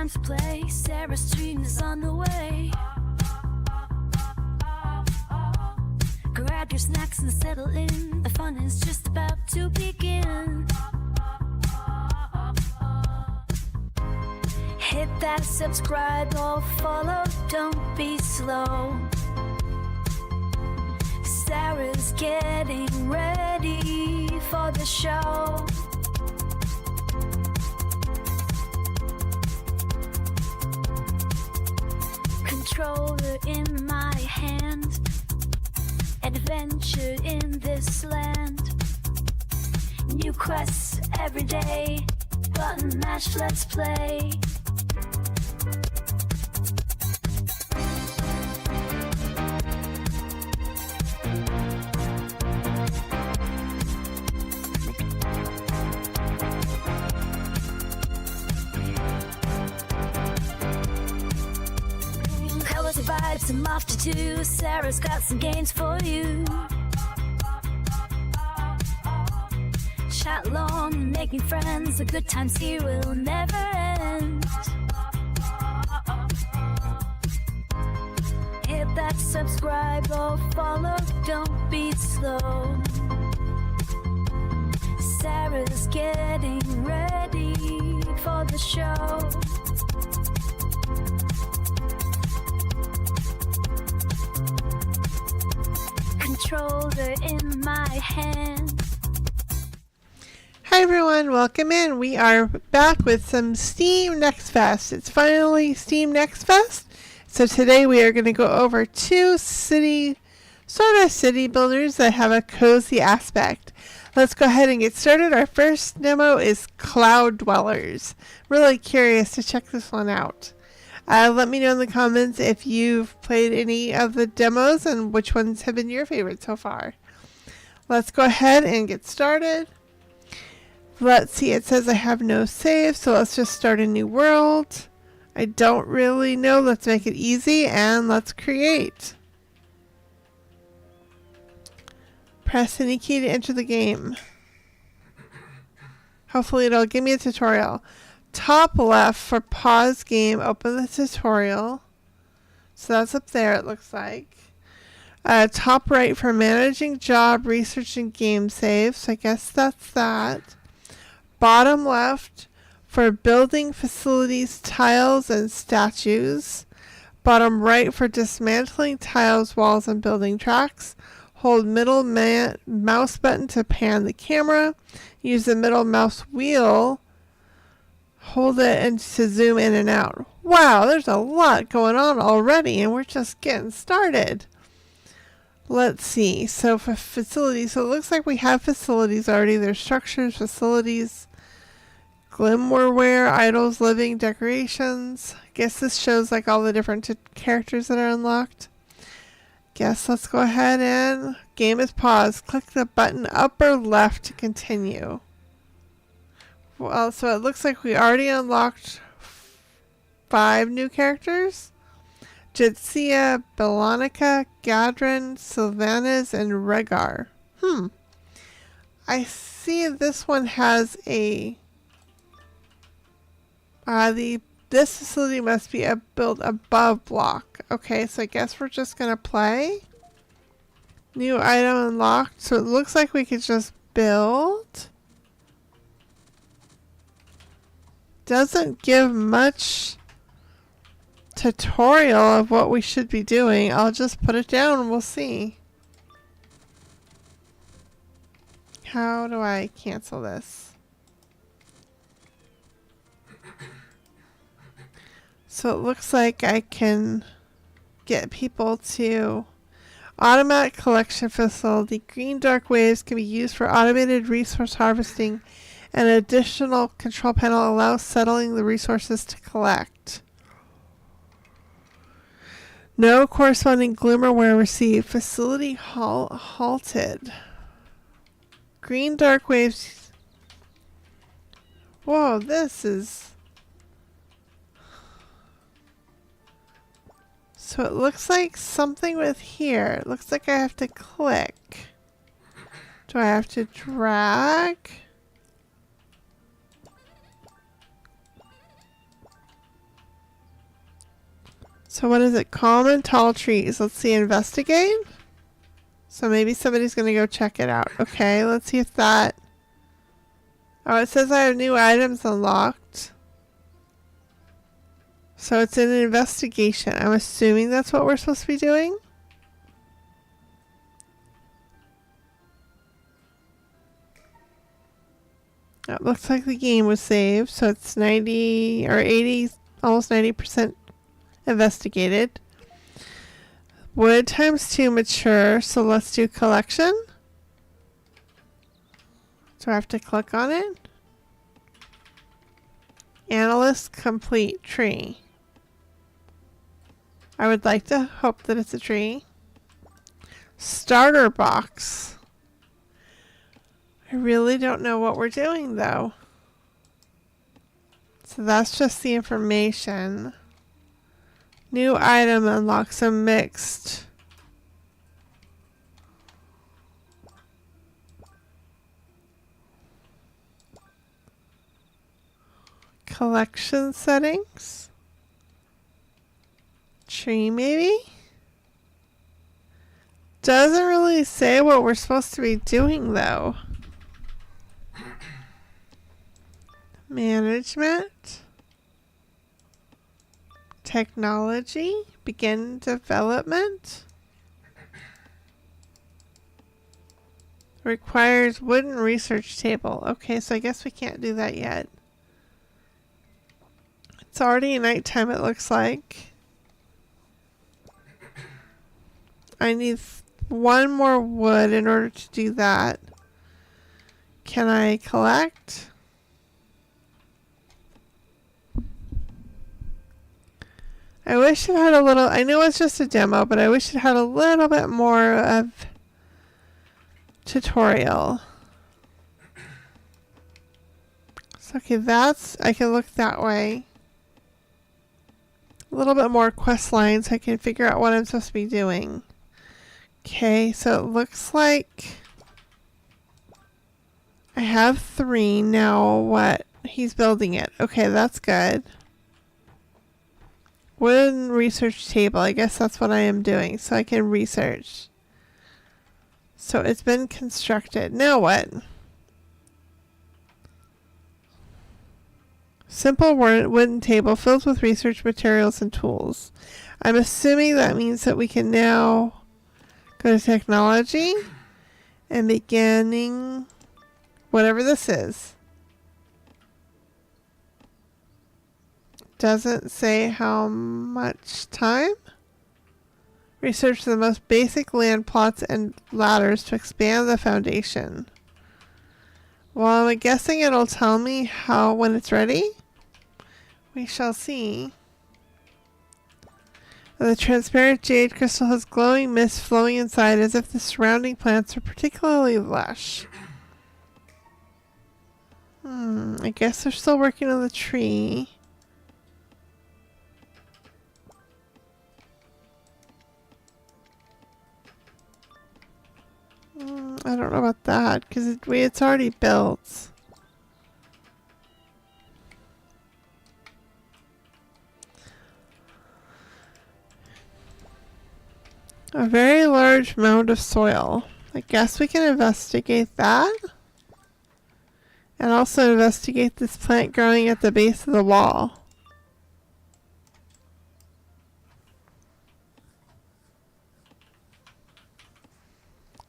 time to play. Sarah's stream is on the way. Grab your snacks and settle in. The fun is just about to begin. Hit that subscribe or follow, don't be slow. Sarah's getting ready for the show. Controller in my hand, adventure in this land. New quests every day, button mash, let's play. Vibes I'm off to do. Sarah's got some games for you. Chat long and making friends. The good times here will never end. Hit that subscribe or follow, don't be slow. Sarah's getting ready for the show. Controller in my hand. Hi everyone, welcome in. We are back with some Steam Next Fest. It's finally Steam Next Fest. So today we are going to go over two city builders that have a cozy aspect. Let's go ahead and get started. Our first demo is Cloud Dwellers. Really curious to check this one out. Let me know in the comments if you've played any of the demos and which ones have been your favorite so far. Let's go ahead and get started. Let's see, it says I have no save, so let's just start a new world. I don't really know. Let's make it easy and let's create. Press any key to enter the game. Hopefully it'll give me a tutorial. Top left for pause game, open the tutorial. So that's up there, it looks like. Top right for managing job, research, and game save. So I guess that's that. Bottom left for building facilities, tiles, and statues. Bottom right for dismantling tiles, walls, and building tracks. Hold middle mouse button to pan the camera. Use the middle mouse wheel. Hold it and to zoom in and out. Wow, there's a lot going on already and we're just getting started. Let's see. So for facilities, so it looks like we have facilities already. There's structures, facilities, glimmerware, idols, living, decorations. I guess this shows like all the different characters that are unlocked. Guess let's go ahead and game is paused. Click the button upper left to continue. Well, so it looks like we already unlocked 5 new characters. Jitsia, Belonica, Gadrin, Sylvanas, and Rhaegar. I see this one has a... this facility must be a build above block. Okay, so I guess we're just going to play. New item unlocked. So it looks like we could just build. Doesn't give much tutorial of what we should be doing. I'll just put it down and we'll see. How do I cancel this? So it looks like I can get people to automatic collection facility. Green dark waves can be used for automated resource harvesting. An additional control panel allows settling the resources to collect. No corresponding glimmerware received. Facility halted. Green dark waves. Whoa, this is... So it looks like something with here. It looks like I have to click. Do I have to drag? So what is it? Common tall trees. Let's see, investigate. So maybe somebody's going to go check it out. Okay, let's see if that... Oh, it says I have new items unlocked. So it's an investigation. I'm assuming that's what we're supposed to be doing. It looks like the game was saved. So it's 90 or 80, almost 90% investigated. Wood times 2 mature. So let's do collection. So I have to click on it. Analyst complete tree. I would like to hope that it's a tree. Starter box. I really don't know what we're doing though. So that's just the information. New item unlocks a mixed. Collection settings. Tree maybe? Doesn't really say what we're supposed to be doing though. Management. Technology. Begin development. Requires wooden research table. Okay, so I guess we can't do that yet. It's already nighttime, it looks like. I need one more wood in order to do that. Can I collect? I wish it had a little... I know it's just a demo, but I wish it had a little bit more of tutorial. So, okay, that's... I can look that way. A little bit more quest lines so I can figure out what I'm supposed to be doing. Okay, so it looks like I have 3 now. What? He's building it. Okay, that's good. Wooden research table. I guess that's what I am doing. So I can research. So it's been constructed. Now what? Simple wooden table filled with research materials and tools. I'm assuming that means that we can now go to technology and beginning whatever this is. Doesn't say how much time. Research the most basic land plots and ladders to expand the foundation. Well, I'm guessing it'll tell me how when it's ready. We shall see. The transparent jade crystal has glowing mist flowing inside as if the surrounding plants are particularly lush. I guess they're still working on the tree. I don't know about that because it's already built. A very large mound of soil. I guess we can investigate that. And also investigate this plant growing at the base of the wall.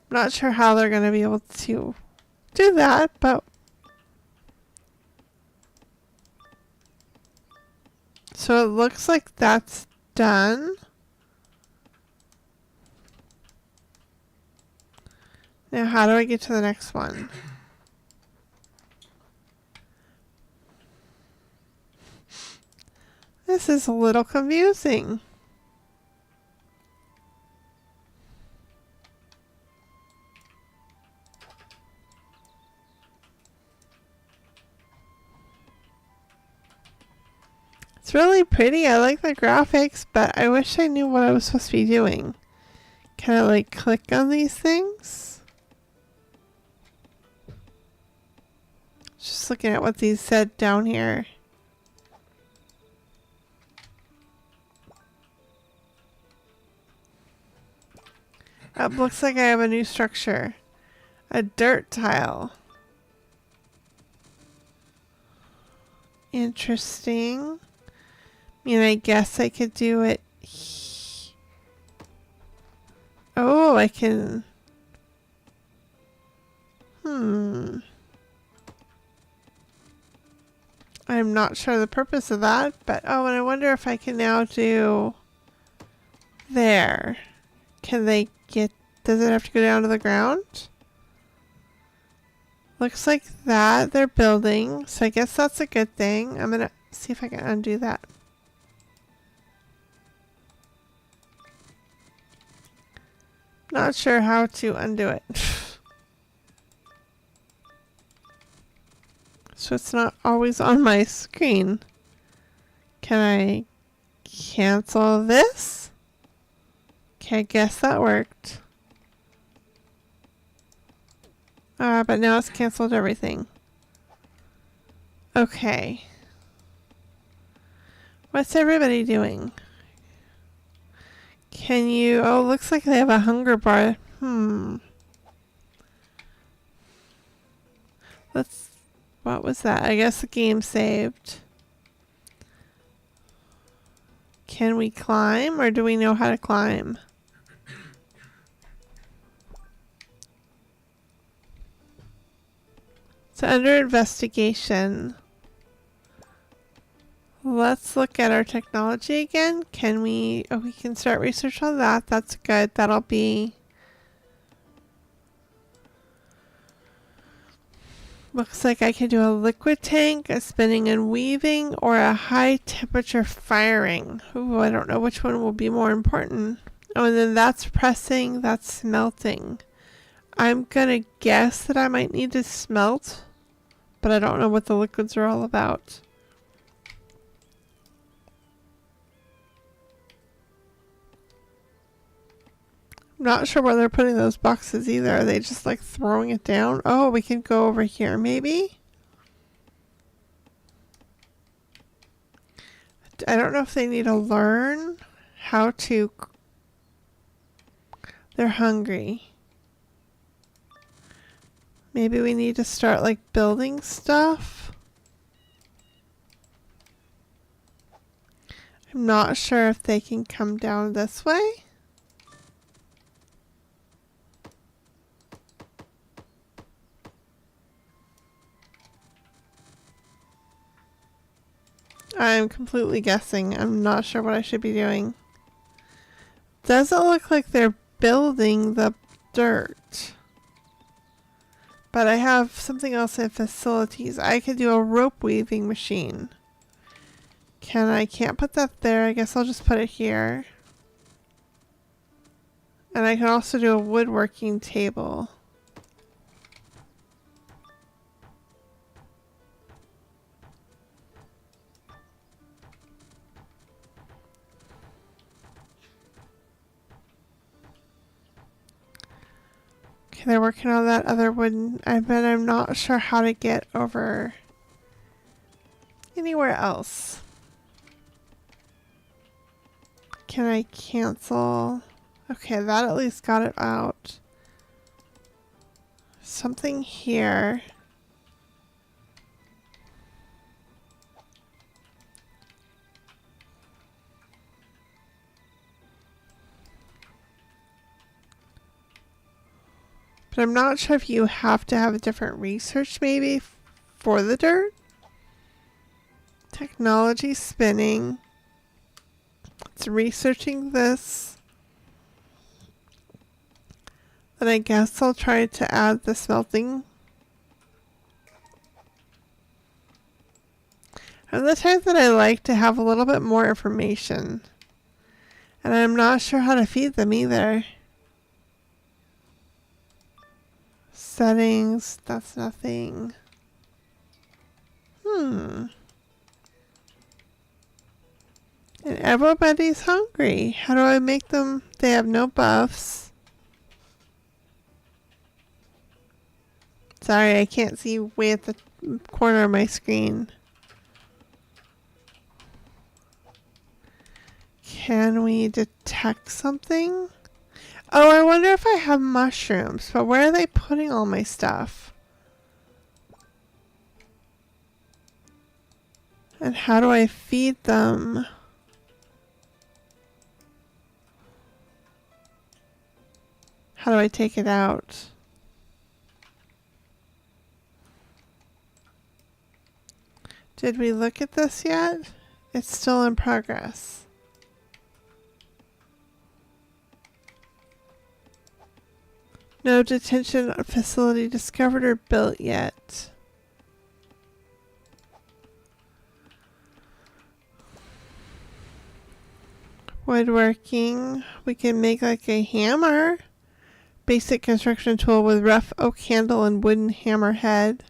Not sure how they're going to be able to do that, but... So it looks like that's done. Now how do I get to the next one? This is a little confusing. It's really pretty. I like the graphics, but I wish I knew what I was supposed to be doing. Can I like click on these things? Just looking at what these said down here. It looks like I have a new structure. A dirt tile. Interesting. I mean, I guess I could do it. Oh, I can. I'm not sure the purpose of that, but oh, and I wonder if I can now do there. Can they get, does it have to go down to the ground? Looks like that they're building, so I guess that's a good thing. I'm gonna see if I can undo that. Not sure how to undo it. So it's not always on my screen. Can I cancel this? Okay, I guess that worked. But now it's canceled everything. Okay. What's everybody doing? Can you... Oh, looks like they have a hunger bar. Let's... What was that? I guess the game saved. Can we climb, or do we know how to climb? So under investigation, let's look at our technology again. Can we... Oh, we can start research on that. That's good. That'll be... Looks like I can do a liquid tank, a spinning and weaving, or a high temperature firing. Ooh, I don't know which one will be more important. Oh, and then that's pressing, that's smelting. I'm gonna guess that I might need to smelt, but I don't know what the liquids are all about. Not sure where they're putting those boxes either. Are they just like throwing it down? Oh, we can go over here maybe? I don't know if they need to learn how to... They're hungry. Maybe we need to start like building stuff. I'm not sure if they can come down this way. I'm completely guessing. I'm not sure what I should be doing. Doesn't look like they're building the dirt. But I have something else in facilities. I could do a rope weaving machine. Can't put that there. I guess I'll just put it here. And I can also do a woodworking table. Okay, they're working on that other wooden, but I'm not sure how to get over anywhere else. Can I cancel? Okay, that at least got it out. Something here. But I'm not sure if you have to have a different research maybe for the dirt. Technology spinning. It's researching this. Then I guess I'll try to add the smelting. I'm the type that I like to have a little bit more information. And I'm not sure how to feed them either. Settings, that's nothing. And everybody's hungry. How do I make them? They have no buffs. Sorry, I can't see way at the corner of my screen. Can we detect something? Oh, I wonder if I have mushrooms, but where are they putting all my stuff? And how do I feed them? How do I take it out? Did we look at this yet? It's still in progress. No detention facility discovered or built yet. Woodworking. We can make like a hammer. Basic construction tool with rough oak handle and wooden hammer head.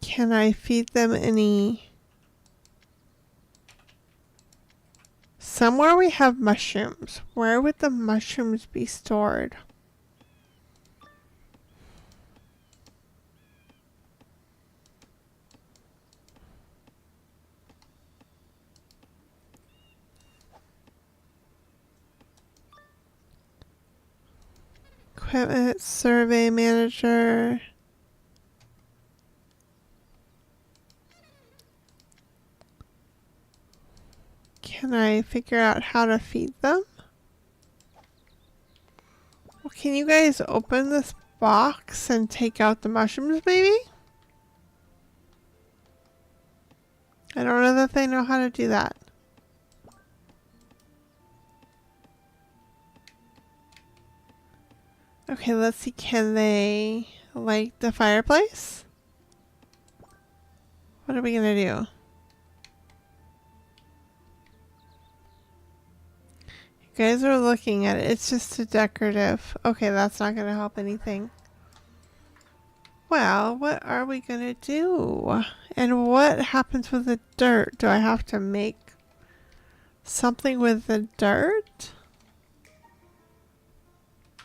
Can I feed them any? Somewhere we have mushrooms. Where would the mushrooms be stored? Equipment survey manager. Can I figure out how to feed them? Well, can you guys open this box and take out the mushrooms maybe? I don't know that they know how to do that. Okay, let's see. Can they light the fireplace? What are we gonna do? You guys are looking at it. It's just a decorative. Okay, that's not gonna help anything. Well, what are we gonna do? And what happens with the dirt? Do I have to make something with the dirt?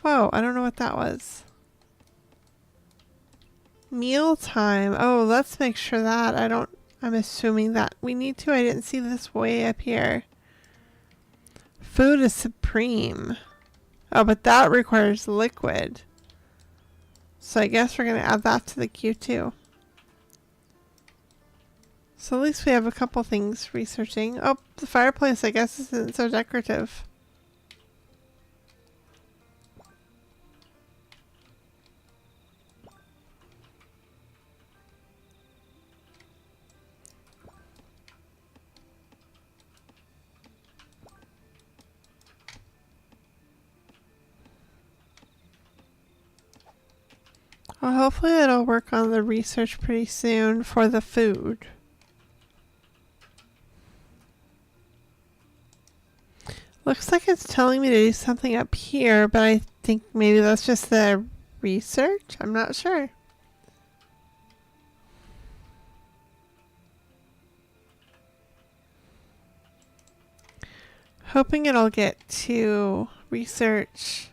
Whoa, I don't know what that was. Mealtime. Oh, let's make sure that I'm assuming that we need to. I didn't see this way up here. Food is supreme. Oh, but that requires liquid. So I guess we're going to add that to the queue too. So at least we have a couple things researching. Oh, the fireplace I guess isn't so decorative. Well, hopefully it'll work on the research pretty soon for the food. Looks like it's telling me to do something up here, but I think maybe that's just the research? I'm not sure. Hoping it'll get to research.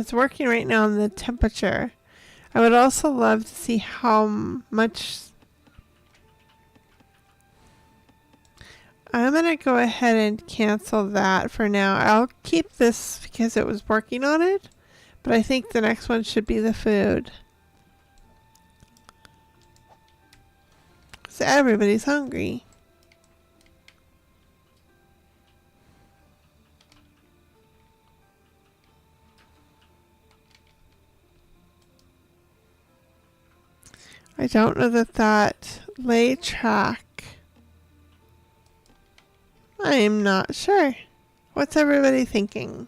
It's working right now on the temperature. I would also love to see how much. I'm gonna go ahead and cancel that for now. I'll keep this because it was working on it, but I think the next one should be the food. So everybody's hungry. I don't know that lay track. I am not sure. What's everybody thinking?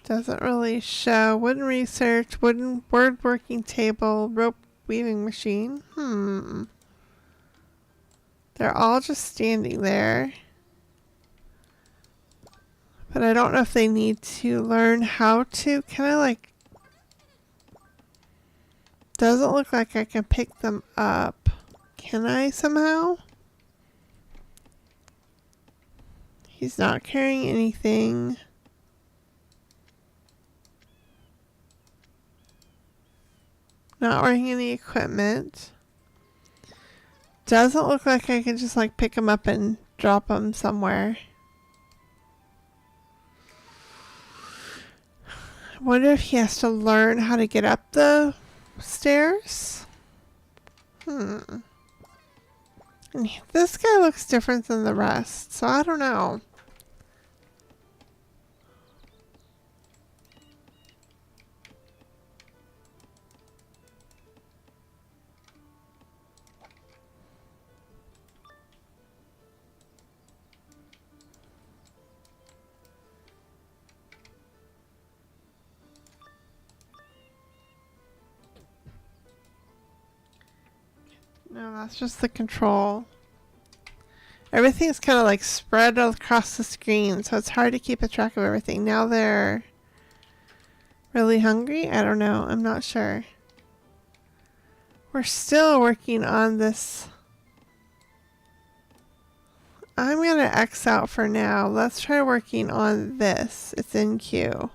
Doesn't really show. Wooden research, wooden word working table, rope weaving machine. They're all just standing there. But I don't know if they need to learn how to. Can I like... Doesn't look like I can pick them up. Can I somehow? He's not carrying anything. Not wearing any equipment. Doesn't look like I can just like pick him up and drop him somewhere. I wonder if he has to learn how to get up the stairs. And this guy looks different than the rest, so I don't know. No, that's just the control. Everything's kind of like spread across the screen, so it's hard to keep a track of everything. Now they're really hungry? I don't know. I'm not sure. We're still working on this. I'm going to X out for now. Let's try working on this. It's in queue.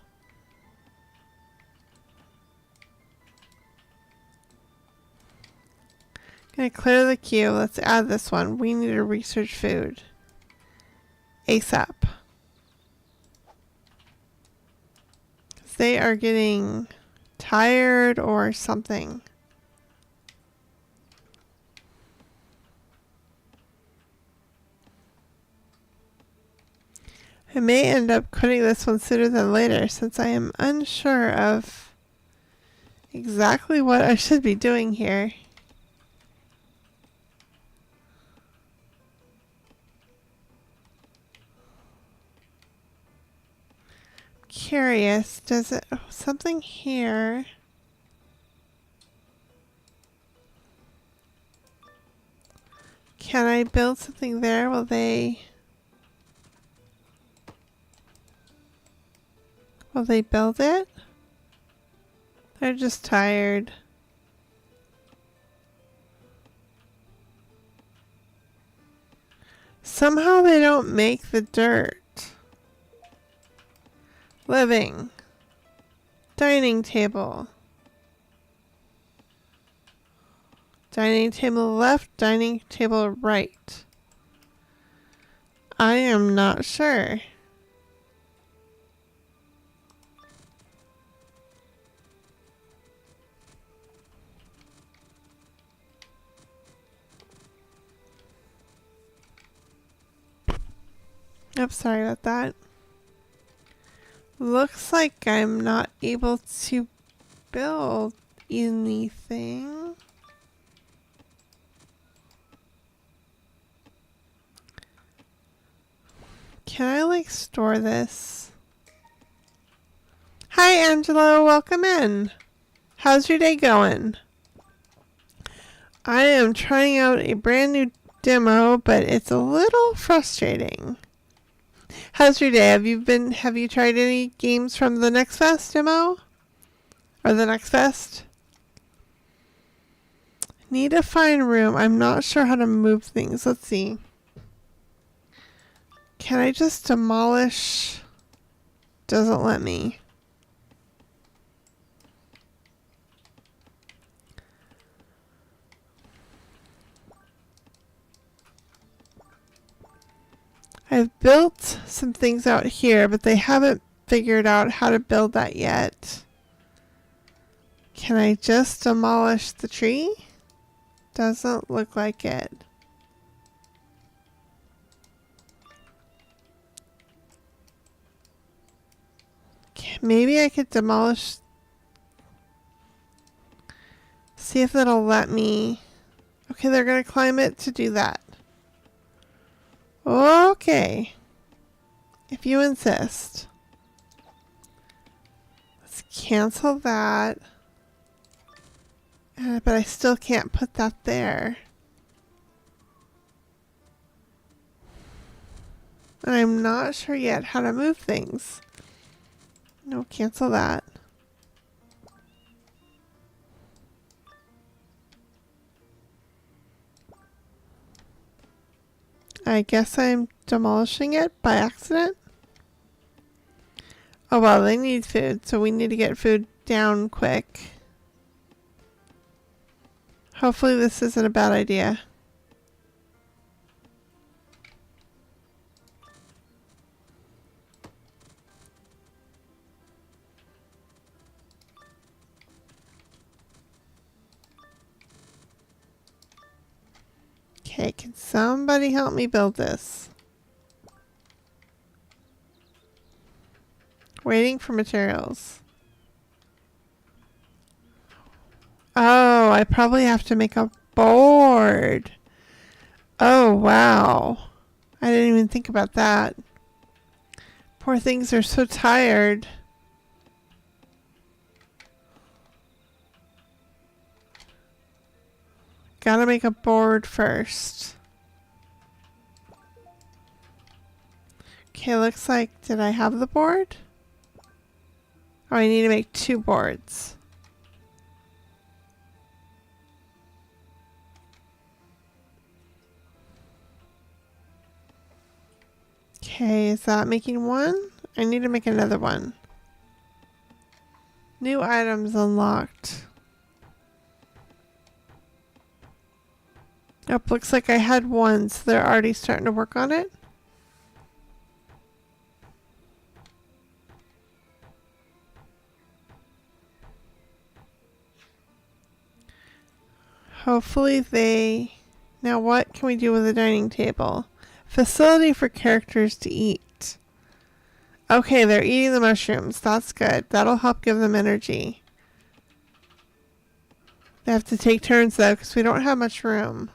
Gonna clear the queue. Let's add this one. We need to research food. ASAP. They are getting tired or something. I may end up quitting this one sooner than later since I am unsure of exactly what I should be doing here. Curious, does it something here? Can I build something there? Will they build it? They're just tired. Somehow they don't make the dirt. Living. Dining table. Dining table left, dining table right. I am not sure. Oops, sorry about that. Looks like I'm not able to build anything. Can I like store this? Hi Angelo, welcome in. How's your day going? I am trying out a brand new demo, but it's a little frustrating. How's your day? Have you tried any games from the Next Fest demo? Or the Next Fest? Need to find room. I'm not sure how to move things. Let's see. Can I just demolish? Doesn't let me. I've built some things out here, but they haven't figured out how to build that yet. Can I just demolish the tree? Doesn't look like it. Okay, maybe I could demolish. See if it'll let me. Okay, they're gonna climb it to do that. Okay. If you insist. Let's cancel that. But I still can't put that there. And I'm not sure yet how to move things. No, cancel that. I guess I'm demolishing it by accident. Oh well, they need food, so we need to get food down quick. Hopefully this isn't a bad idea. Okay, can somebody help me build this? Waiting for materials. Oh, I probably have to make a board. Oh, wow. I didn't even think about that. Poor things are so tired. Gotta make a board first. Okay, looks like, did I have the board? Oh, I need to make 2 boards. Okay, is that making 1? I need to make another one. New items unlocked. Oh, looks like I had 1, so they're already starting to work on it. Hopefully they... Now what can we do with a dining table? Facility for characters to eat. Okay, they're eating the mushrooms. That's good. That'll help give them energy. They have to take turns though, because we don't have much room.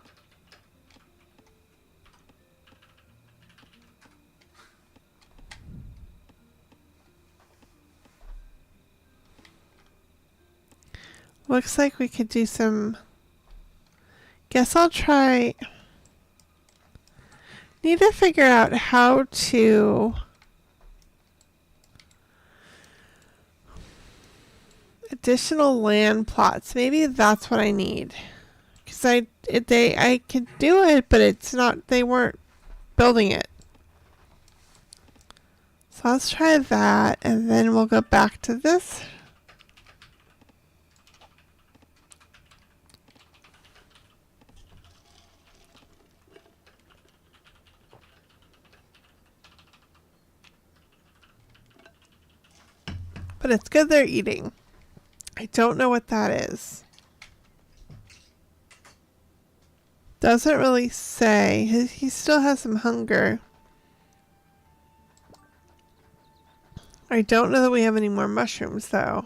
Looks like we could do some... Guess I'll try... Need to figure out how to... Additional land plots. Maybe that's what I need. Because I could do it, but it's not... They weren't building it. So let's try that, and then we'll go back to this. But it's good they're eating. I don't know what that is. Doesn't really say. He still has some hunger. I don't know that we have any more mushrooms though.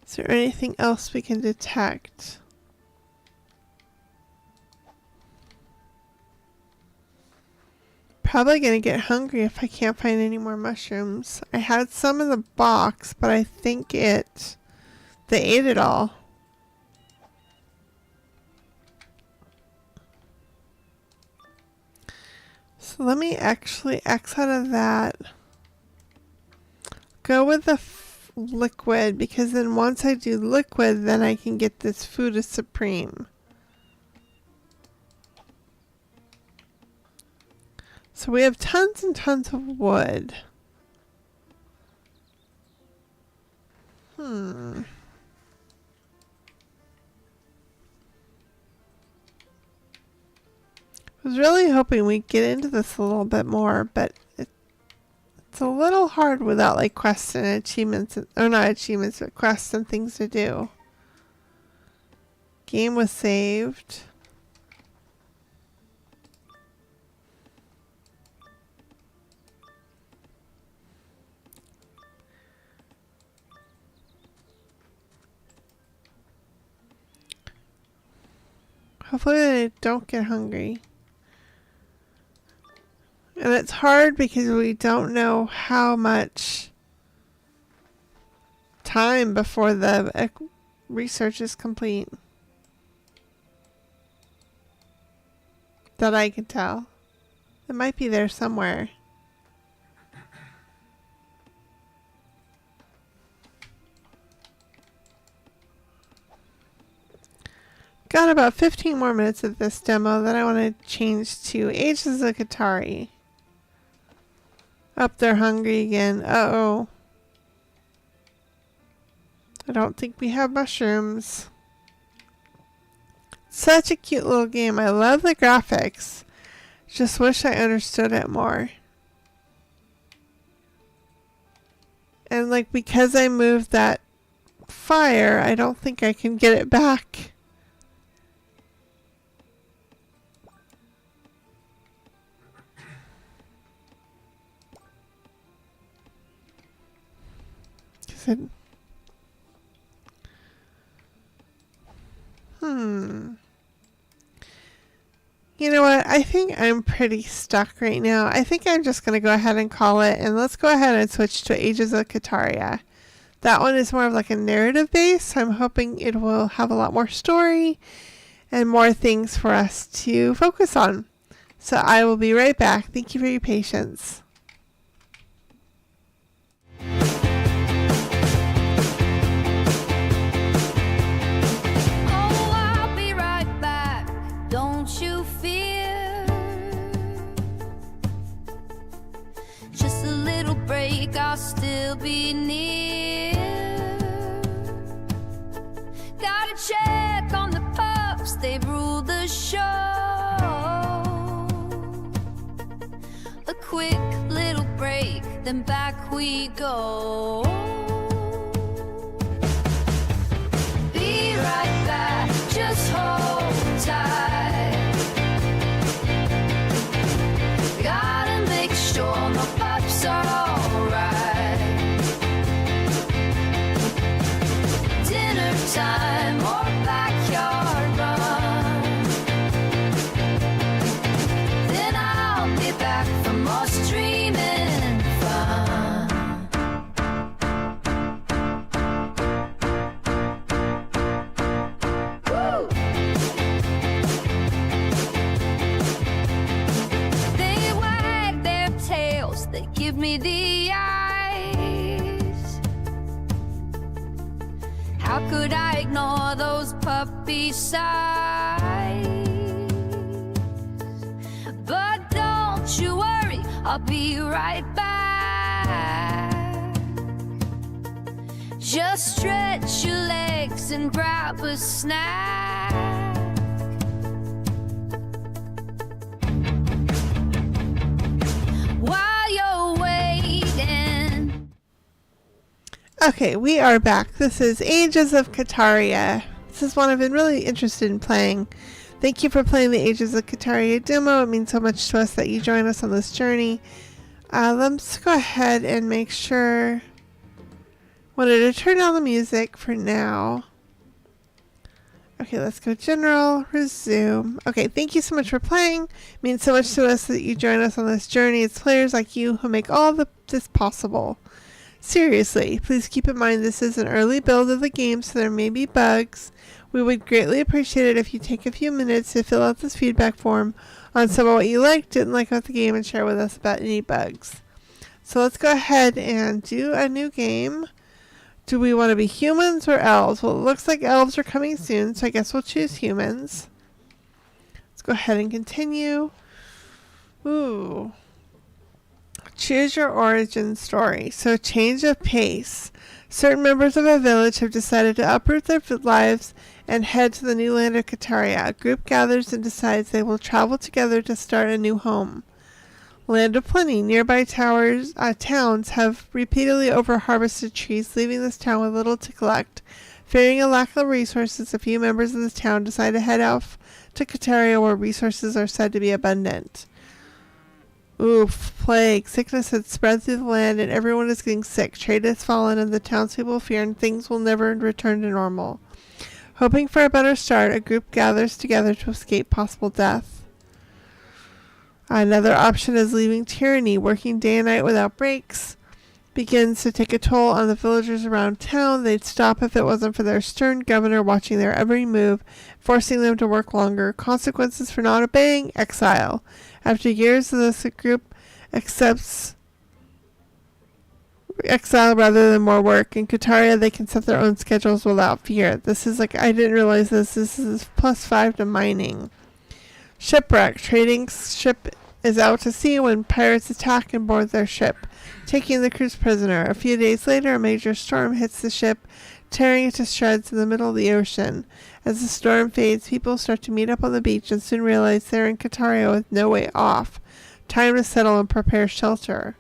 Is there anything else we can detect? Probably gonna get hungry if I can't find any more mushrooms. I had some in the box, but I think they ate it all. So let me actually X out of that. Go with the liquid, because then once I do liquid, then I can get this food is supreme. So we have tons and tons of wood. I was really hoping we'd get into this a little bit more, but it's a little hard without like quests and achievements, or not achievements, but quests and things to do. Game was saved. Hopefully they don't get hungry. And it's hard because we don't know how much time before the research is complete. That I can tell. It might be there somewhere. got about 15 more minutes of this demo, then I want to change to Ages of Cataria. Up, they're hungry again. Uh-oh. I don't think we have mushrooms. Such a cute little game. I love the graphics. Just wish I understood it more. And like, because I moved that fire, I don't think I can get it back. You know what? I think I'm pretty stuck right now. I think I'm just going to go ahead and call it, and let's go ahead and switch to Ages of Cataria. That one is more of like a narrative base, so I'm hoping it will have a lot more story and more things for us to focus on. So I will be right back. Thank you for your patience. I'll still be near. Gotta check on the pups, they rule the show. A quick little break, then back we go. Be right back, just hold tight. Gotta make sure my pups are alright. Dinner time or backyard run. Then I'll be back for more streaming fun. Woo! They wag their tails, they give me the eyes. How could I ignore those puppy sighs? But don't you worry, I'll be right back. Just stretch your legs and grab a snack. While you're waiting. Okay, we are back. This is Ages of Cataria. This is one I've been really interested in playing. Thank you for playing the Ages of Cataria demo. It means so much to us that you join us on this journey. Let's go ahead and make sure. Wanted to turn down the music for now. Okay, let's go general, resume. Okay, thank you so much for playing. It means so much to us that you join us on this journey. It's players like you who make all of this possible. Seriously, please keep in mind this is an early build of the game, so there may be bugs. We would greatly appreciate it if you take a few minutes to fill out this feedback form on some of what you liked, didn't like about the game, and share with us about any bugs. So let's go ahead and do a new game. Do we want to be humans or elves? Well, it looks like elves are coming soon, so I guess we'll choose humans. Let's go ahead and continue. Ooh. Choose your origin story. So change of pace. Certain members of a village have decided to uproot their lives and head to the new land of Cataria. A group gathers and decides they will travel together to start a new home. Land of plenty. Nearby towns have repeatedly over-harvested trees, leaving this town with little to collect. Fearing a lack of resources, a few members of this town decide to head off to Cataria, where resources are said to be abundant. Oof, plague. Sickness has spread through the land and everyone is getting sick. Trade has fallen and the townspeople fear and things will never return to normal. Hoping for a better start, a group gathers together to escape possible death. Another option is leaving tyranny. Working day and night without breaks begins to take a toll on the villagers around town. They'd stop if it wasn't for their stern governor watching their every move, forcing them to work longer. Consequences for not obeying: exile. After years of this, the group accepts exile rather than more work. In Cataria, they can set their own schedules without fear. This is like, I didn't realize this. This is +5 to mining. Shipwreck. Trading ship is out to sea when pirates attack and board their ship, taking the crew's prisoner. A few days later, a major storm hits the ship, tearing it to shreds in the middle of the ocean. As the storm fades, people start to meet up on the beach and soon realize they're in Cataria with no way off. Time to settle and prepare shelter.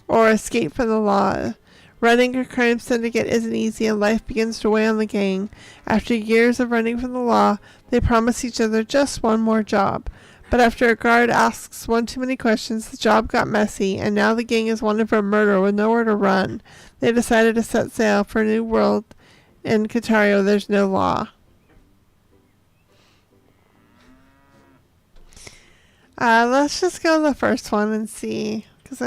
Or escape from the law. Running a crime syndicate isn't easy and life begins to weigh on the gang. After years of running from the law, they promise each other just one more job. But after a guard asks one too many questions, the job got messy, and now the gang is wanted for murder with nowhere to run. They decided to set sail for a new world in Cataria where there's no law. Let's just go to the first one and see, because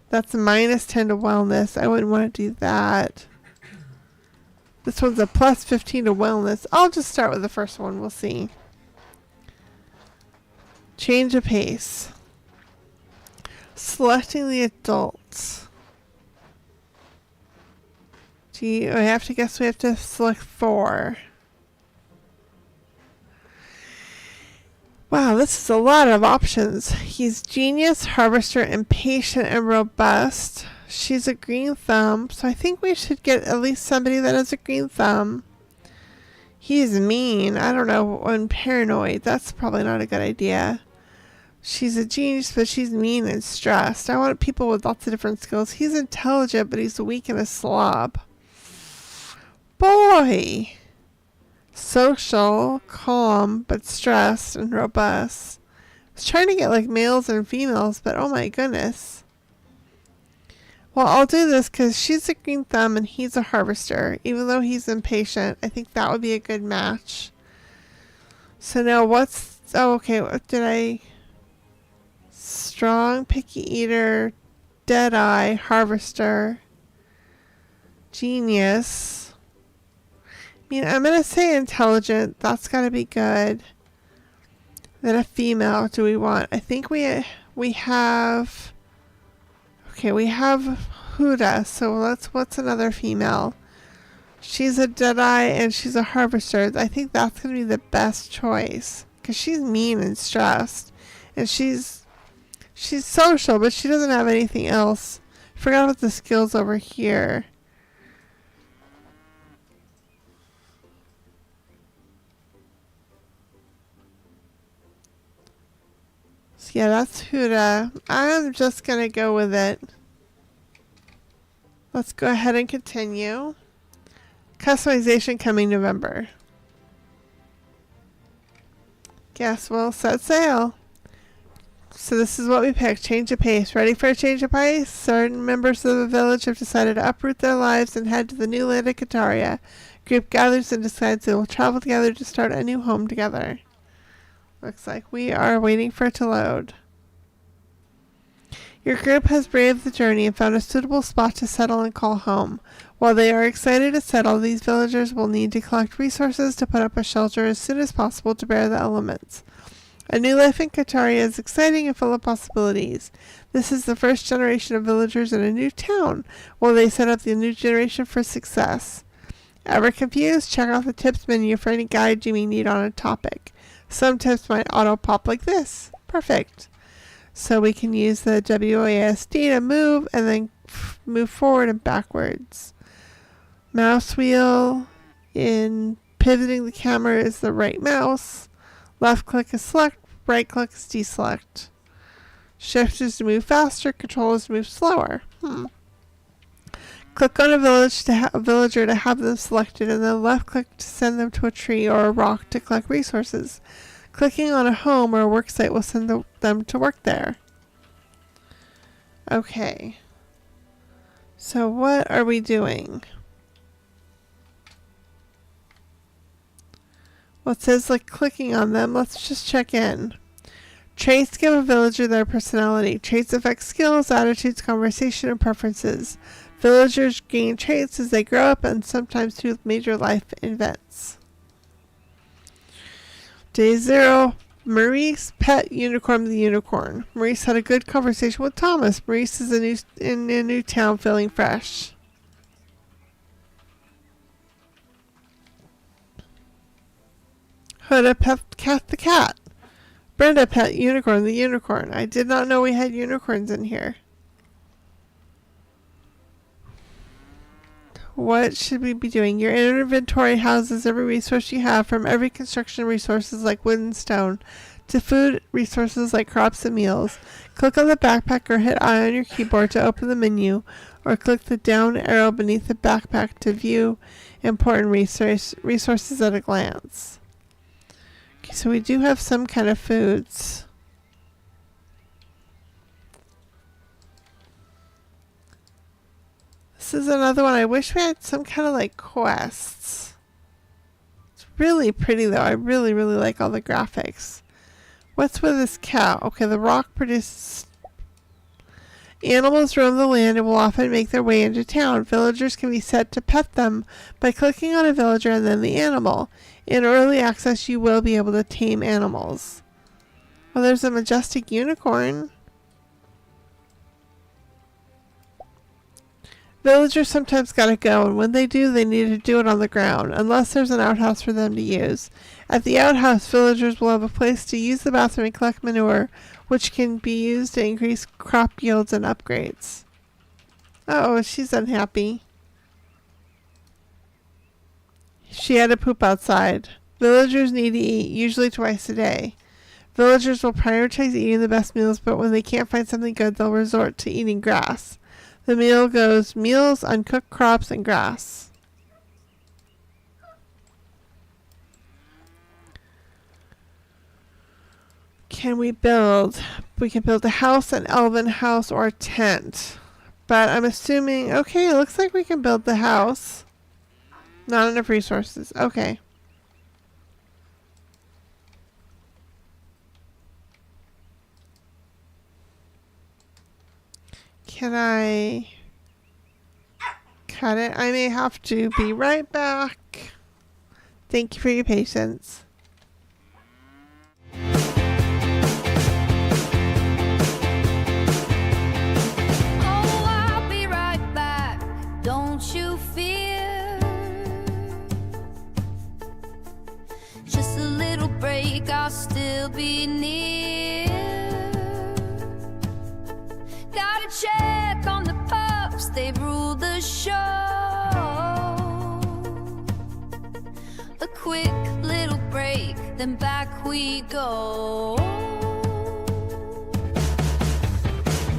that's -10 to wellness. I wouldn't want to do that. This one's a +15 to wellness. I'll just start with the first one. We'll see. Change of pace. Selecting the adults. Gee, I have to guess we have to select 4. Wow, this is a lot of options. He's genius, harvester, impatient, and robust. She's a green thumb, so I think we should get at least somebody that has a green thumb. He's mean. I don't know, and paranoid. That's probably not a good idea. She's a genius, but she's mean and stressed. I want people with lots of different skills. He's intelligent, but he's weak and a slob. Boy! Social, calm, but stressed and robust. I was trying to get like males and females, but oh my goodness. Well, I'll do this because she's a green thumb and he's a harvester. Even though he's impatient, I think that would be a good match. So now what's... Oh, okay. What did I... Strong, picky eater, deadeye, harvester, genius. I mean, I'm going to say intelligent. That's got to be good. Then a female. Do we want? I think we have... Okay, we have Huda. So what's another female? She's a deadeye and she's a harvester. I think that's going to be the best choice. Because she's mean and stressed. And she's social, but she doesn't have anything else. Forgot about the skills over here. So yeah, that's Huda. I'm just going to go with it. Let's go ahead and continue. Customization coming November. Guess we'll set sail. So this is what we picked. Change of pace. Ready for a change of pace? Certain members of the village have decided to uproot their lives and head to the new land of Cataria. Group gathers and decides they will travel together to start a new home together. Looks like we are waiting for it to load. Your group has braved the journey and found a suitable spot to settle and call home. While they are excited to settle, these villagers will need to collect resources to put up a shelter as soon as possible to bear the elements. A new life in Cataria is exciting and full of possibilities. This is the first generation of villagers in a new town, while they set up the new generation for success. Ever confused? Check out the tips menu for any guide you may need on a topic. Some tips might auto-pop like this. Perfect. So we can use the WASD to move and then move forward and backwards. Mouse wheel in pivoting the camera is the right mouse. Left click is select, right click is deselect. Shift is to move faster, control is to move slower. Click on a villager to have them selected, and then left click to send them to a tree or a rock to collect resources. Clicking on a home or a work site will send them to work there. Okay. So what are we doing? Well, it says like clicking on them. Let's just check in. Traits give a villager their personality. Traits affect skills, attitudes, conversation, and preferences. Villagers gain traits as they grow up and sometimes do major life events. Day 0, Maurice pet Unicorn the Unicorn. Maurice had a good conversation with Thomas. Maurice is in a new town feeling fresh. Huda pet Cat the cat. Brenda pet Unicorn the Unicorn. I did not know we had unicorns in here. What should we be doing? Your inventory houses every resource you have, from every construction resources like wood and stone to food resources like crops and meals. Click on the backpack or hit I on your keyboard to open the menu, or click the down arrow beneath the backpack to view important resources at a glance. Okay, so we do have some kind of foods. This is another one. I wish we had some kind of like quests. It's really pretty though. I really, really like all the graphics. What's with this cow? Okay, the rock produces... Animals roam the land and will often make their way into town. Villagers can be set to pet them by clicking on a villager and then the animal. In early access, you will be able to tame animals. Oh, there's a majestic unicorn. Villagers sometimes gotta go, and when they do, they need to do it on the ground, unless there's an outhouse for them to use. At the outhouse, villagers will have a place to use the bathroom and collect manure, which can be used to increase crop yields and upgrades. Oh, she's unhappy. She had to poop outside. Villagers need to eat, usually twice a day. Villagers will prioritize eating the best meals, but when they can't find something good, they'll resort to eating grass. The meal goes meals, uncooked crops, and grass. Can we build? We can build a house, an elven house, or a tent. But I'm assuming... Okay, it looks like we can build the house. Not enough resources. Okay. Can I cut it? I may have to be right back. Thank you for your patience. Oh, I'll be right back. Don't you fear? Just a little break, I'll still be near. Gotta check on the pups, they've ruled the show. A quick little break, then back we go.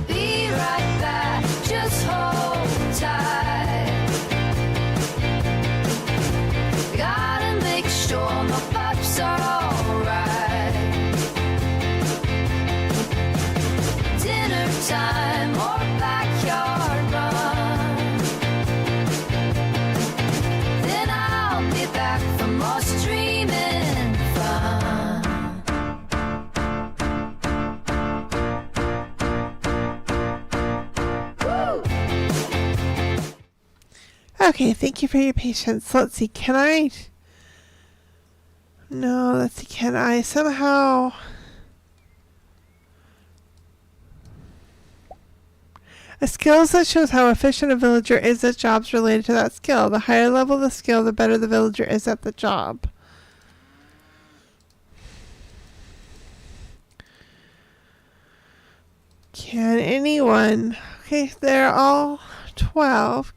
Be right back, just hold tight. Gotta make sure my pups are alright. Dinner time or backyard run, then I'll be back for more streaming fun. Woo! Okay, thank you for your patience. Let's see, can I... No, let's see, can I somehow... A skill that shows how efficient a villager is at jobs related to that skill. The higher level the skill, the better the villager is at the job. Can anyone... Okay, they're all 12.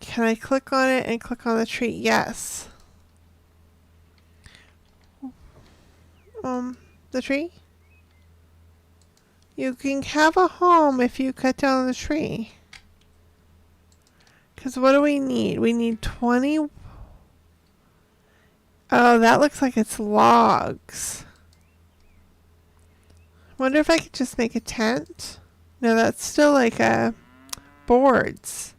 Can I click on it and click on the tree? Yes. The tree? You can have a home if you cut down the tree. Because what do we need? We need 20... Oh, that looks like it's logs. Wonder if I could just make a tent? No, that's still like a... boards.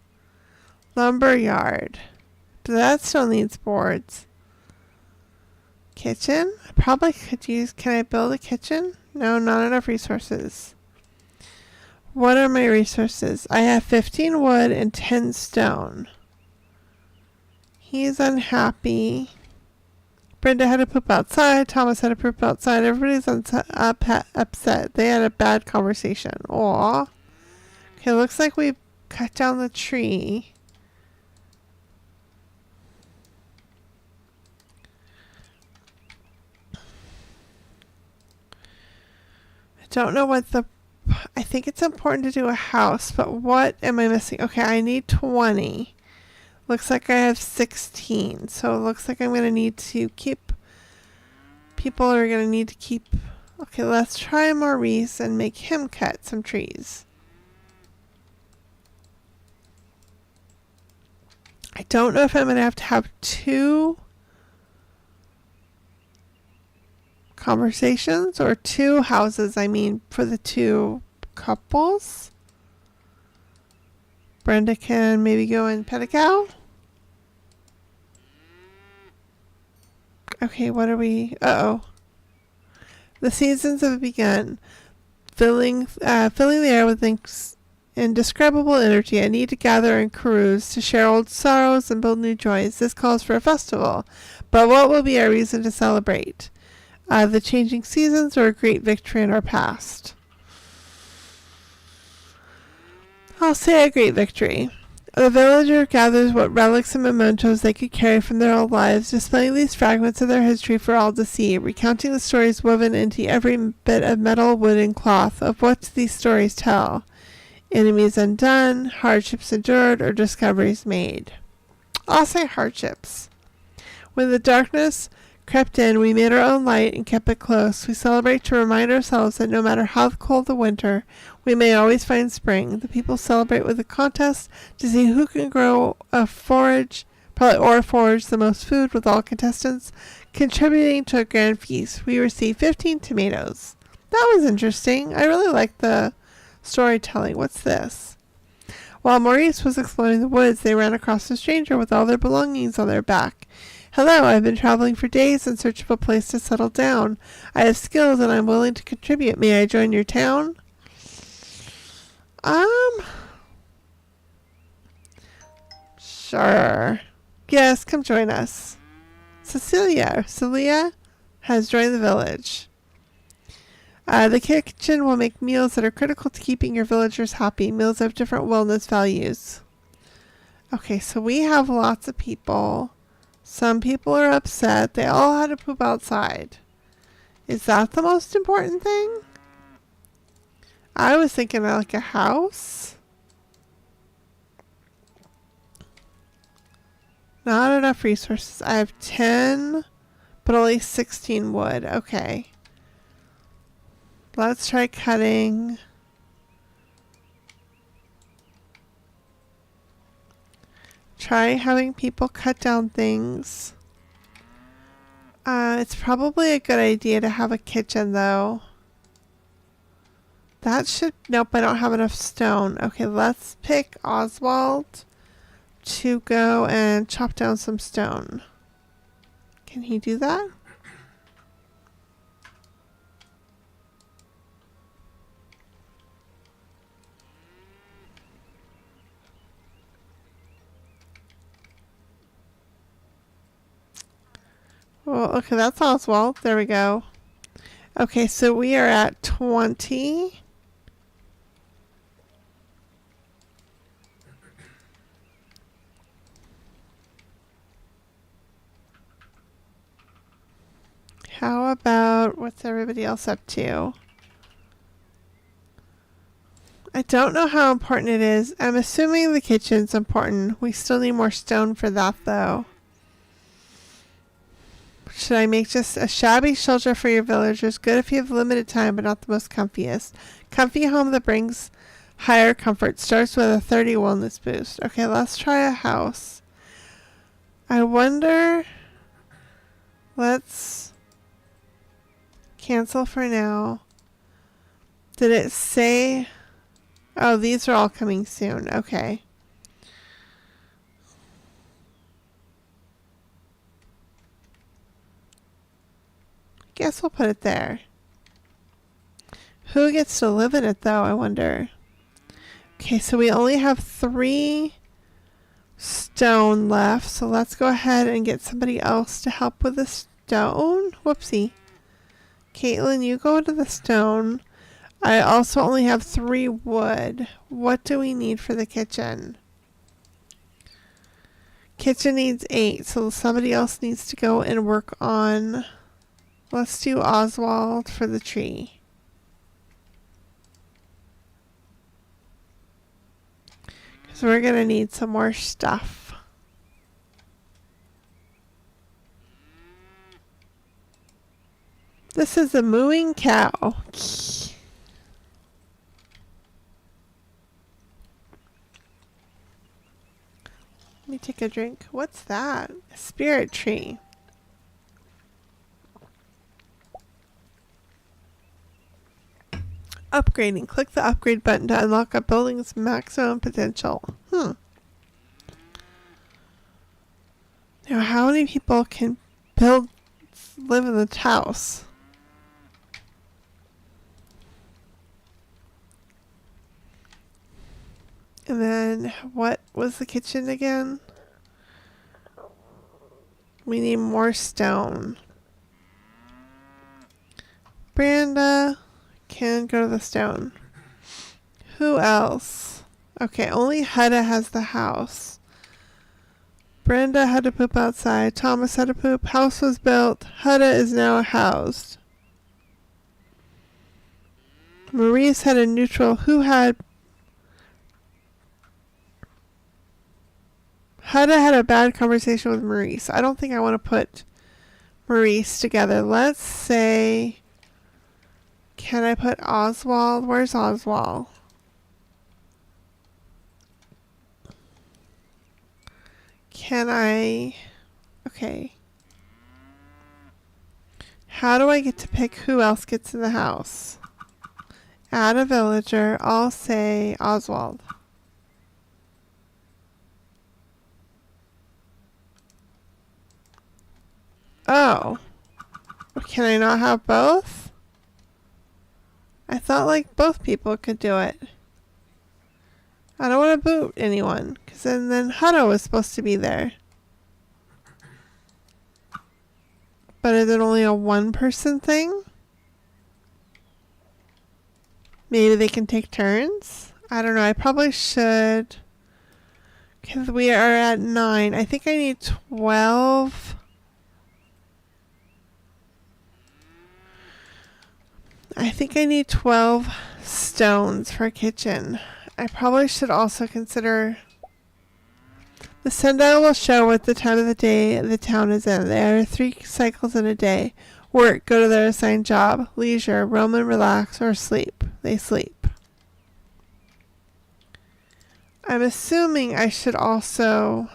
Lumber yard. But that still needs boards. Kitchen? I probably could use... Can I build a kitchen? No, not enough resources. What are my resources? I have 15 wood and 10 stone. He's unhappy. Brenda had to poop outside. Thomas had to poop outside. Everybody's upset. They had a bad conversation. Aw. Okay, looks like we cut down the tree. I don't know what the... I think it's important to do a house, but what am I missing? Okay, I need 20. Looks like I have 16. So it looks like I'm going to need to keep... People are going to need to keep... Okay, let's try Maurice and make him cut some trees. I don't know if I'm going to have 2 conversations or 2 houses, I mean, for the 2 couples. Brenda can maybe go and pet a cow. Okay, what are we... Uh-oh. The seasons have begun, filling the air with indescribable energy. I need to gather and carouse, to share old sorrows and build new joys. This calls for a festival. But what will be our reason to celebrate? The changing seasons or a great victory in our past? I'll say a great victory. The villager gathers what relics and mementos they could carry from their old lives, displaying these fragments of their history for all to see, recounting the stories woven into every bit of metal, wood, and cloth. Of what these stories tell? Enemies undone, hardships endured, or discoveries made. I'll say hardships. When the darkness crept in, we made our own light and kept it close. We celebrate to remind ourselves that no matter how cold the winter, we may always find spring. The people celebrate with a contest to see who can grow or forage the most food, with all contestants contributing to a grand feast. We received 15 tomatoes. That was interesting. I really like the storytelling. What's this? While Maurice was exploring the woods, they ran across a stranger with all their belongings on their back. Hello, I've been traveling for days in search of a place to settle down. I have skills and I'm willing to contribute. May I join your town? Sure. Yes, come join us. Celia has joined the village. The kitchen will make meals that are critical to keeping your villagers happy. Meals have different wellness values. Okay, so we have lots of people. Some people are upset. They all had to poop outside. Is that the most important thing? I was thinking like a house. Not enough resources. I have 10, but only 16 wood. Okay. Let's try cutting. Try having people cut down things. It's probably a good idea to have a kitchen though. That should... Nope, I don't have enough stone. Okay, let's pick Oswald to go and chop down some stone. Can he do that? Well, okay, that's Oswald. There we go. Okay, so we are at 20. How about, what's everybody else up to? I don't know how important it is. I'm assuming the kitchen's important. We still need more stone for that, though. Should I make just a shabby shelter for your villagers? Good if you have limited time, but not the most comfiest. Comfy home that brings higher comfort. Starts with a 30 wellness boost. Okay, let's try a house. I wonder... Let's cancel for now. Did it say... Oh, these are all coming soon. Okay. Guess we'll put it there. Who gets to live in it though, I wonder. Okay, so we only have 3 stone left, so let's go ahead and get somebody else to help with this stone? Whoopsie. Caitlin, you go to the stone. I also only have 3 wood. What do we need for the kitchen? Kitchen needs 8, so somebody else needs to go and work on... Let's do Oswald for the tree. Because we're going to need some more stuff. This is a mooing cow. Let me take a drink. What's that? A spirit tree. Upgrading. Click the upgrade button to unlock a building's maximum potential. Now, how many people can live in this house? And then, what was the kitchen again? We need more stone. Branda can go to the stone. Who else? Okay, only Hedda has the house. Brenda had to poop outside. Thomas had to poop. House was built. Hedda is now housed. Maurice had a neutral. Who had... Hedda had a bad conversation with Maurice. I don't think I want to put Maurice together. Let's say... Can I put Oswald? Where's Oswald? Can I... Okay. How do I get to pick who else gets in the house? Add a villager. I'll say Oswald. Oh. Can I not have both? I thought like both people could do it. I don't want to boot anyone, because then Hutto was supposed to be there. But is it only a 1-person thing? Maybe they can take turns? I don't know, I probably should. Because we are at 9. I think I need 12. I think I need 12 stones for a kitchen. I probably should also consider... The sundial will show what the time of the day the town is in. There are 3 cycles in a day. Work, go to their assigned job. Leisure, roam and relax, or sleep. They sleep. I'm assuming I should also...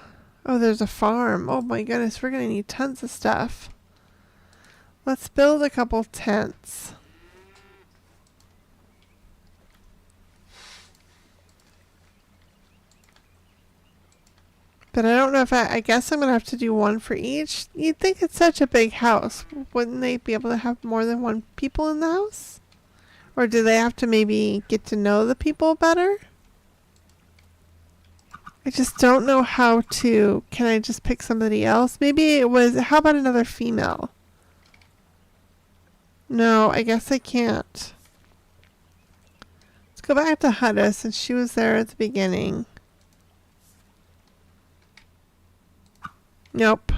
Oh, there's a farm. Oh my goodness, we're going to need tons of stuff. Let's build a couple tents. But I don't know if I guess I'm going to have to do 1 for each. You'd think it's such a big house. Wouldn't they be able to have more than 1 people in the house? Or do they have to maybe get to know the people better? I just don't know how to... Can I just pick somebody else? Maybe it was... How about another female? No, I guess I can't. Let's go back to Hutta since she was there at the beginning. Nope.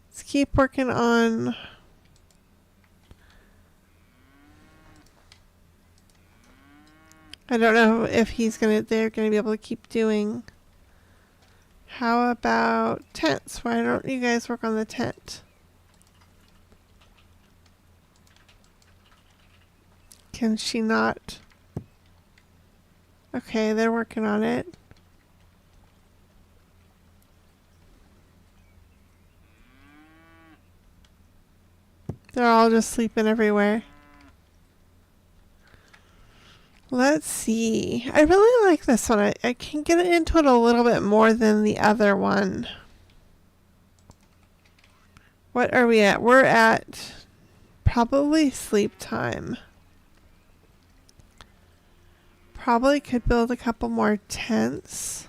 Let's keep working on... I don't know if they're gonna be able to keep doing... How about tents? Why don't you guys work on the tent? Can she not? Okay, they're working on it. They're all just sleeping everywhere. Let's see. I really like this one. I can get into it a little bit more than the other one. What are we at? We're at probably sleep time. probably could build a couple more tents.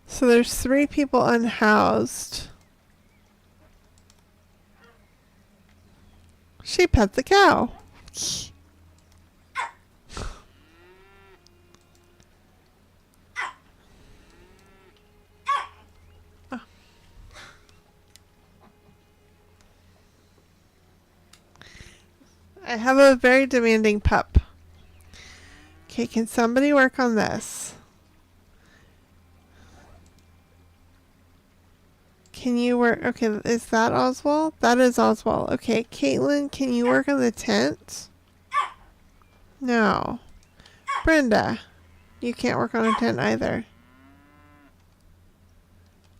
So there's 3 people unhoused. She pet the cow. I have a very demanding pup. Okay, can somebody work on this? Can you work? Okay, is that Oswald? That is Oswald. Okay, Caitlin, can you work on the tent? No. Brenda, you can't work on a tent either.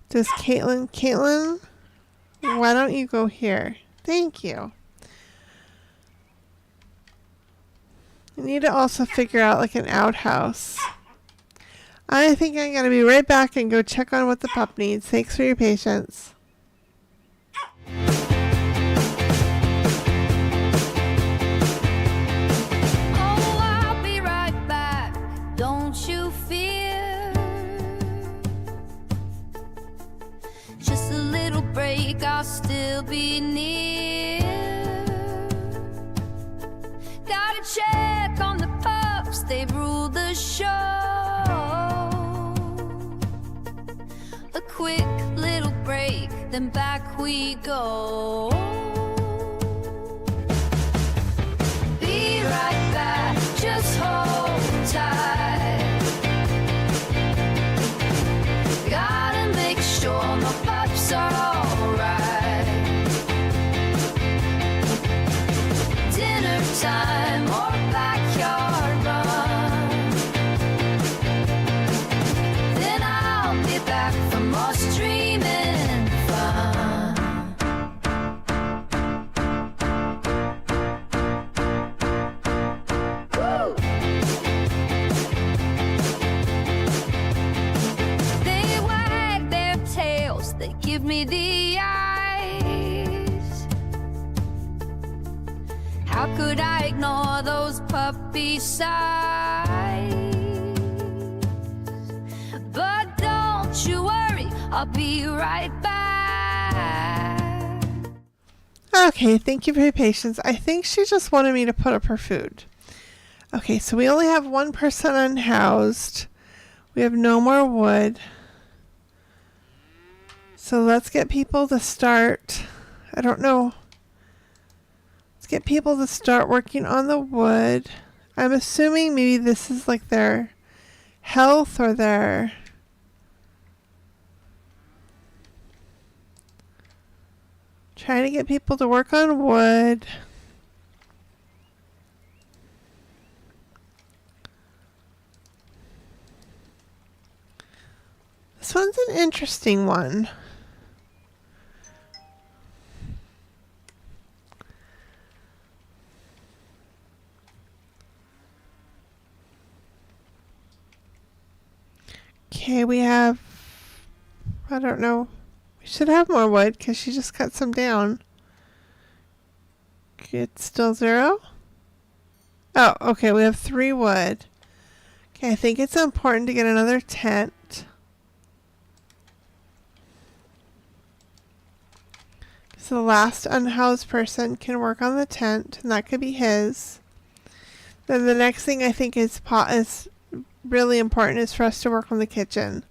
Does Caitlin? Caitlin, why don't you go here? Thank you. I need to also figure out like an outhouse. I think I'm going to be right back and go check on what the pup needs. Thanks for your patience. Oh, I'll be right back. Don't you fear. Just a little break, I'll still be near. Gotta check on the pups, they rule the show. A quick little break, then back we go. Be right back, just hold tight. Gotta make sure my pups are alright. Dinner time or backyard run, then I'll be back for more streaming fun. Woo! They wag their tails, they give me the eyes. How could I ignore those puppy sighs? But don't you worry, I'll be right back. Okay, thank you for your patience. I think she just wanted me to put up her food. Okay, so we only have 1 person unhoused. We have no more wood. So let's get people to start. I don't know. Let's get people to start working on the wood. I'm assuming maybe this is like their health or their... Trying to get people to work on wood. This one's an interesting one. Okay, we have, I don't know. We should have more wood because she just cut some down. It's still 0? Oh, okay, we have 3 wood. Okay, I think it's important to get another tent. So the last unhoused person can work on the tent, and that could be his. Then the next thing I think is really important is for us to work on the kitchen.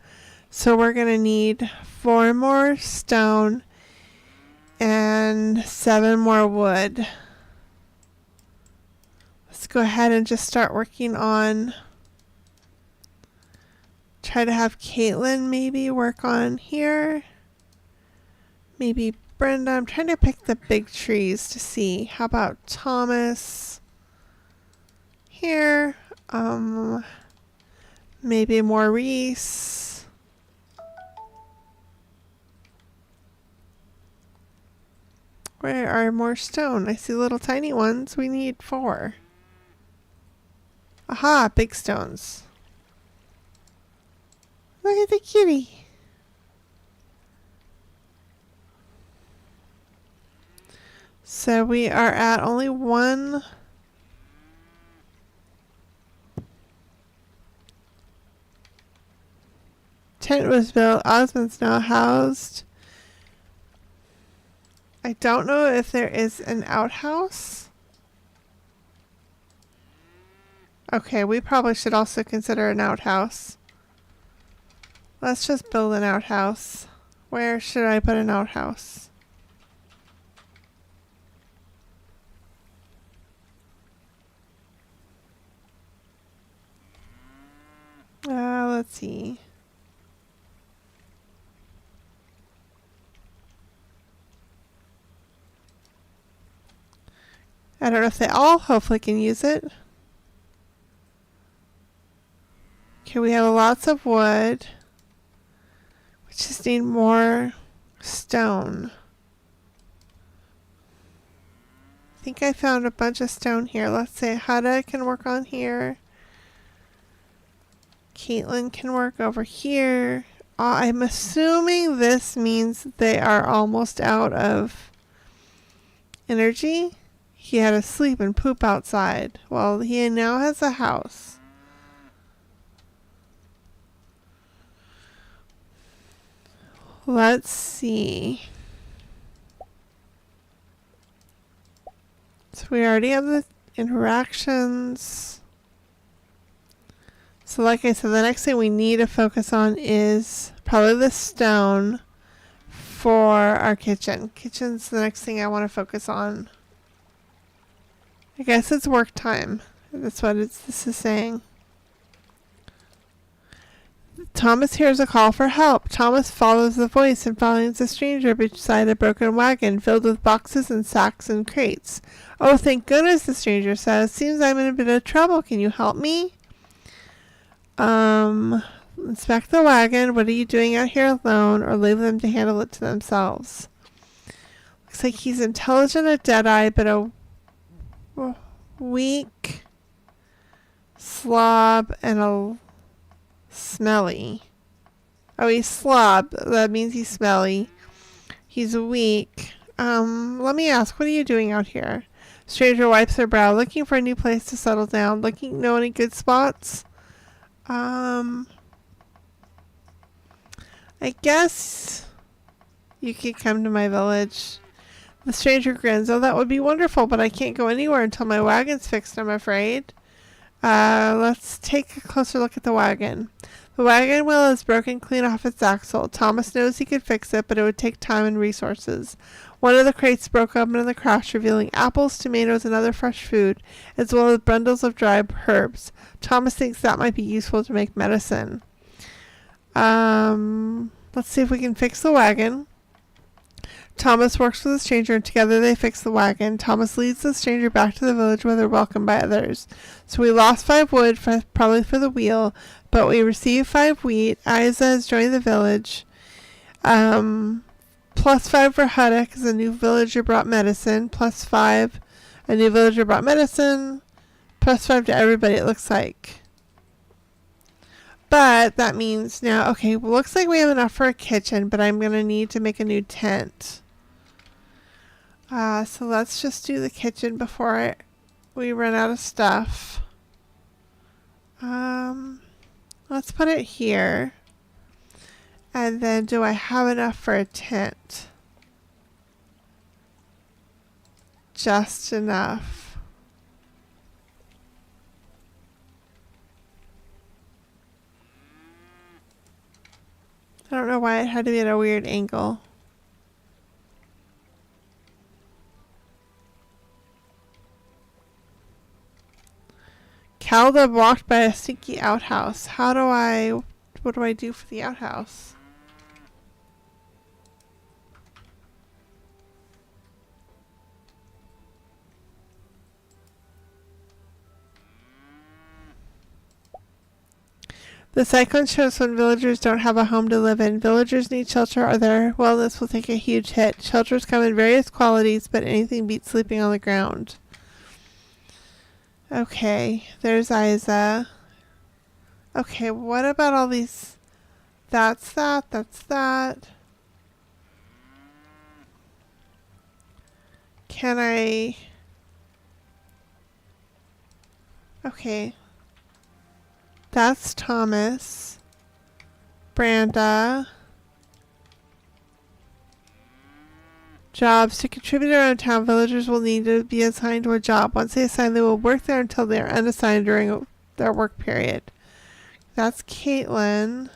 So we're going to need 4 more stone and 7 more wood. Let's go ahead and just start working on, try to have Caitlin maybe work on here. Maybe Brenda. I'm trying to pick the big trees to see. How about Thomas here? Maybe Maurice. Where are more stone? I see little tiny ones. We need 4. Aha, big stones. Look at the kitty. So we are at only one. Tent was built. Osmond's now housed. I don't know if there is an outhouse. Okay, we probably should also consider an outhouse. Let's just build an outhouse. Where should I put an outhouse? Let's see. I don't know if they all hopefully can use it. Okay, we have lots of wood. We just need more stone. I think I found a bunch of stone here. Let's say Hada can work on here. Caitlin can work over here. I'm assuming this means they are almost out of energy. He had to sleep and poop outside. Well, he now has a house. Let's see. So we already have the interactions. So like I said, the next thing we need to focus on is probably the stone for our kitchen. Kitchen's the next thing I want to focus on. I guess it's work time. That's what this is saying. Thomas hears a call for help. Thomas follows the voice and finds a stranger beside a broken wagon filled with boxes and sacks and crates. Oh, thank goodness, the stranger says. Seems I'm in a bit of trouble. Can you help me? Inspect the wagon. What are you doing out here alone? Or leave them to handle it to themselves. Looks like he's intelligent, a deadeye, but a weak slob and a smelly. Oh, he's slob. That means he's smelly. He's weak. Let me ask, what are you doing out here? Stranger wipes her brow, looking for a new place to settle down. Know any good spots? I guess you could come to my village. The stranger grins. Oh, that would be wonderful, but I can't go anywhere until my wagon's fixed, I'm afraid. Let's take a closer look at the wagon. The wagon wheel is broken clean off its axle. Thomas knows he could fix it, but it would take time and resources. One of the crates broke open in the crash, revealing apples, tomatoes, and other fresh food, as well as bundles of dried herbs. Thomas thinks that might be useful to make medicine. Let's see if we can fix the wagon. Thomas works with the stranger, and together they fix the wagon. Thomas leads the stranger back to the village where they're welcomed by others. So we lost 5 wood, probably for the wheel, but we received 5 wheat. Isa has joined the village. Plus 5 for Hudda, because a new villager brought medicine. Plus 5, a new villager brought medicine. Plus 5 to everybody, it looks like. But that means now, okay, well, looks like we have enough for a kitchen, but I'm going to need to make a new tent. So let's just do the kitchen before we run out of stuff. Let's put it here. And then do I have enough for a tent? Just enough. I don't know why it had to be at a weird angle. Calda walked by a stinky outhouse. What do I do for the outhouse? The cyclone shows when villagers don't have a home to live in. Villagers need shelter or their wellness will take a huge hit. Shelters come in various qualities, but anything beats sleeping on the ground. Okay, there's Isa. Okay, what about all these That's that. That's that. Can I... Okay. That's Thomas. Branda. Jobs. To contribute around town, villagers will need to be assigned to a job. Once they assign, they will work there until they are unassigned during their work period. That's Caitlin.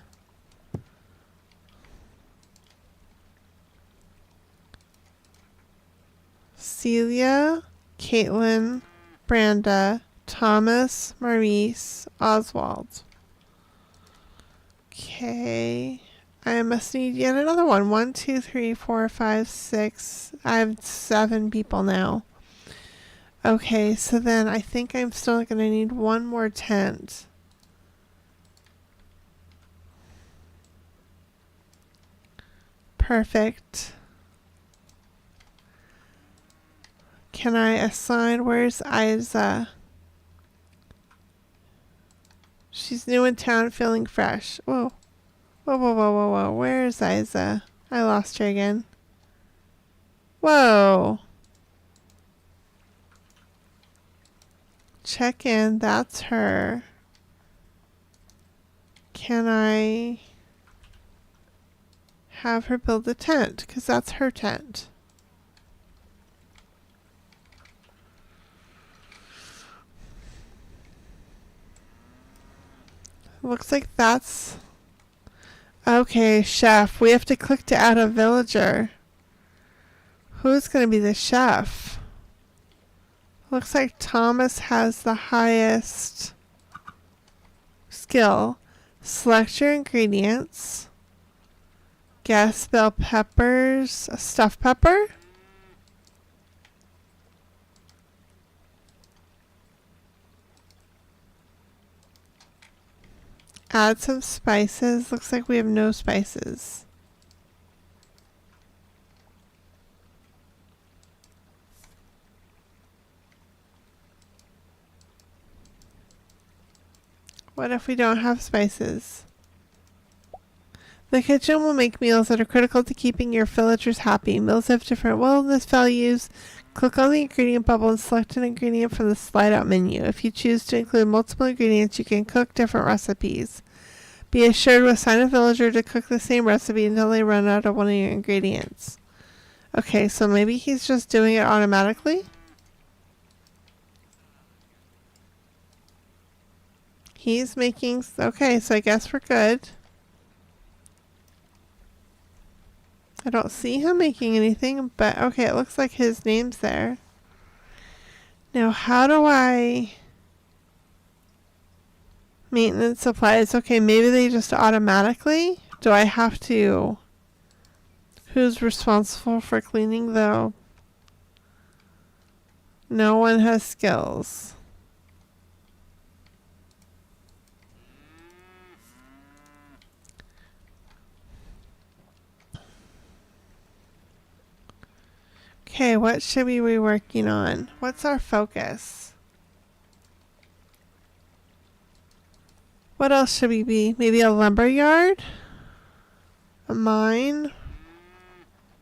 Celia, Caitlin, Branda, Thomas, Maurice, Oswald. Okay. I must need yet another one. 1, 2, 3, 4, 5, 6. I have 7 people now. Okay, so then I think I'm still going to need one more tent. Perfect. Can I assign? Where's Isa? She's new in town, feeling fresh. Whoa. Whoa, whoa, whoa, whoa, whoa. Where's Isa? I lost her again. Whoa. Check in. That's her. Can I have her build a tent? Because that's her tent. Looks like that's... Okay, chef. We have to click to add a villager. Who's going to be the chef? Looks like Thomas has the highest skill. Select your ingredients. Guess bell peppers. A stuffed pepper? Add some spices. Looks like we have no spices. What if we don't have spices? The kitchen will make meals that are critical to keeping your villagers happy. Meals have different wellness values. Click on the ingredient bubble and select an ingredient from the slide-out menu. If you choose to include multiple ingredients, you can cook different recipes. Be assured to assign a villager to cook the same recipe until they run out of one of your ingredients. Okay, so maybe he's just doing it automatically? He's making... Okay, so I guess we're good. I don't see him making anything, but okay, it looks like his name's there. Now, how do I... Maintenance supplies. Okay, maybe they just automatically... Do I have to... Who's responsible for cleaning, though? No one has skills. Okay, what should we be working on? What's our focus? What else should we be? Maybe a lumber yard? A mine?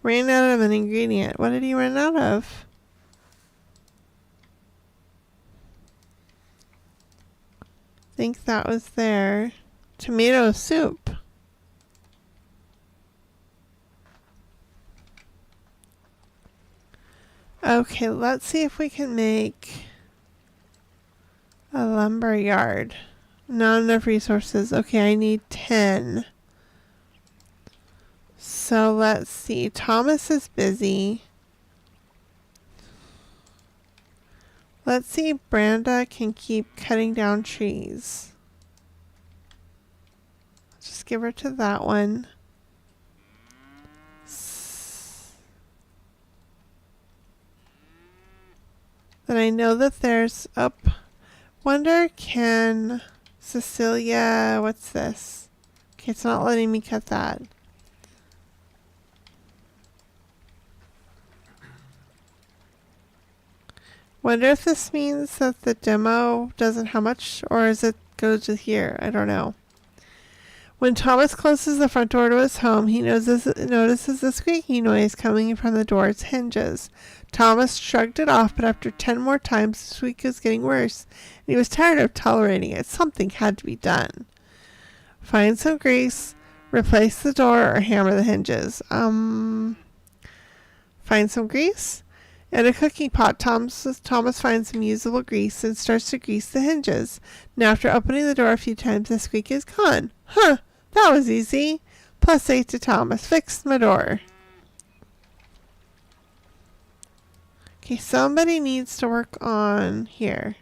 Ran out of an ingredient. What did he run out of? Think that was there. Tomato soup. Okay, let's see if we can make a lumber yard. Not enough resources. Okay, I need 10. So let's see. Thomas is busy. Let's see if Branda can keep cutting down trees. Just give her to that one. Then I know that there's up. Wonder can Cecilia, what's this? Okay, it's not letting me cut that. Wonder if this means that the demo doesn't have much, or is it goes to here? I don't know. When Thomas closes the front door to his home, he notices a squeaky noise coming from the door's hinges. Thomas shrugged it off, but after 10 more times, the squeak was getting worse, and he was tired of tolerating it. Something had to be done. Find some grease, replace the door, or hammer the hinges. Find some grease? In a cooking pot, Thomas finds some usable grease and starts to grease the hinges. Now, after opening the door a few times, the squeak is gone. Huh, that was easy. +8 to Thomas. Fixed my door. Okay, somebody needs to work on here.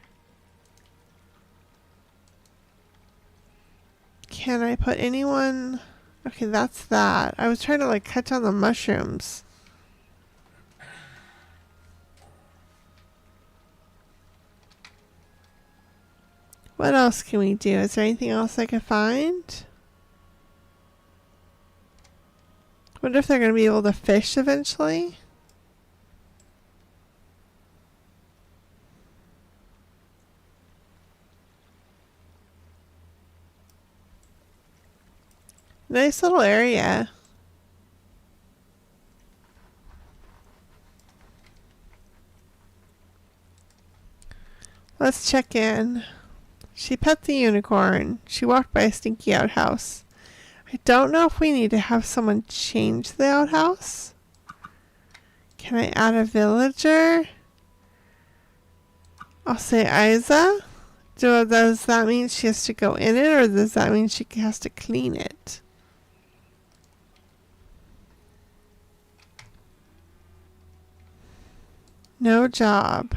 Can I put anyone? Okay, that's that. I was trying to like cut down the mushrooms. What else can we do? Is there anything else I can find? Wonder if they're going to be able to fish eventually. Nice little area. Let's check in. She pet the unicorn. She walked by a stinky outhouse. I don't know if we need to have someone change the outhouse. Can I add a villager? I'll say Isa. Does that mean she has to go in it, or does that mean she has to clean it? No job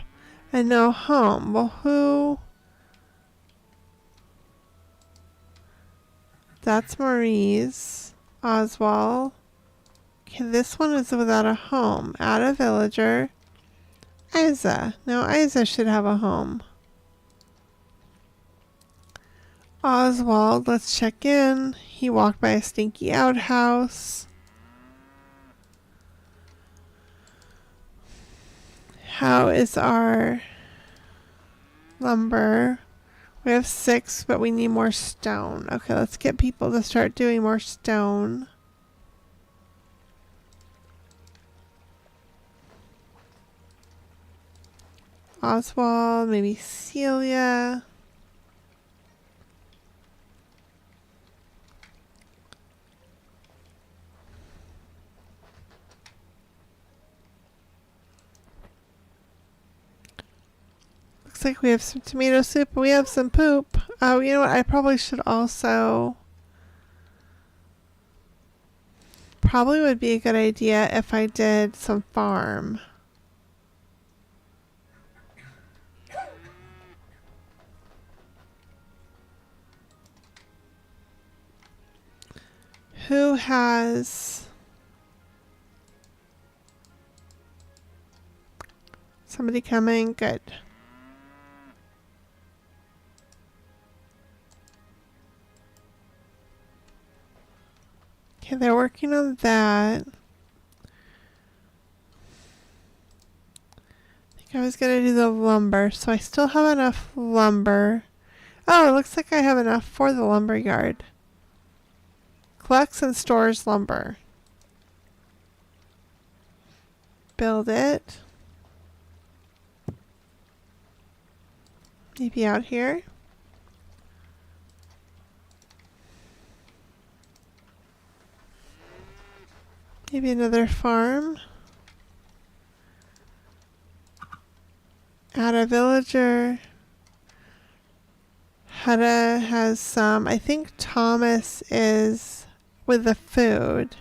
and no home. Well, who? That's Maurice. Oswald. Okay, this one is without a home. Add a villager. Isa. No, Isa should have a home. Oswald, let's check in. He walked by a stinky outhouse. How is our lumber? We have 6, but we need more stone. Okay, let's get people to start doing more stone. Oswald, maybe Celia. Looks like we have some tomato soup and we have some poop. Oh, you know what? I probably should also... Probably would be a good idea if I did some farm. Who has... Somebody coming? Good. Okay, they're working on that. I think I was going to do the lumber, so I still have enough lumber. Oh, it looks like I have enough for the lumber yard. Collects and stores lumber. Build it. Maybe out here. Maybe another farm. Add a villager. Hedda has some. I think Thomas is with the food.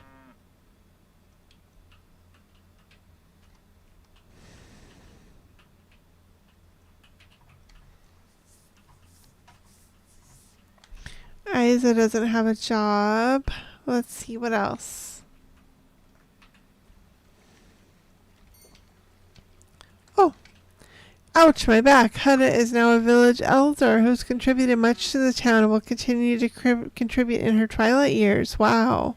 Isa doesn't have a job. Let's see what else. Oh, ouch, my back. Hedda is now a village elder who's contributed much to the town and will continue to contribute in her twilight years. Wow.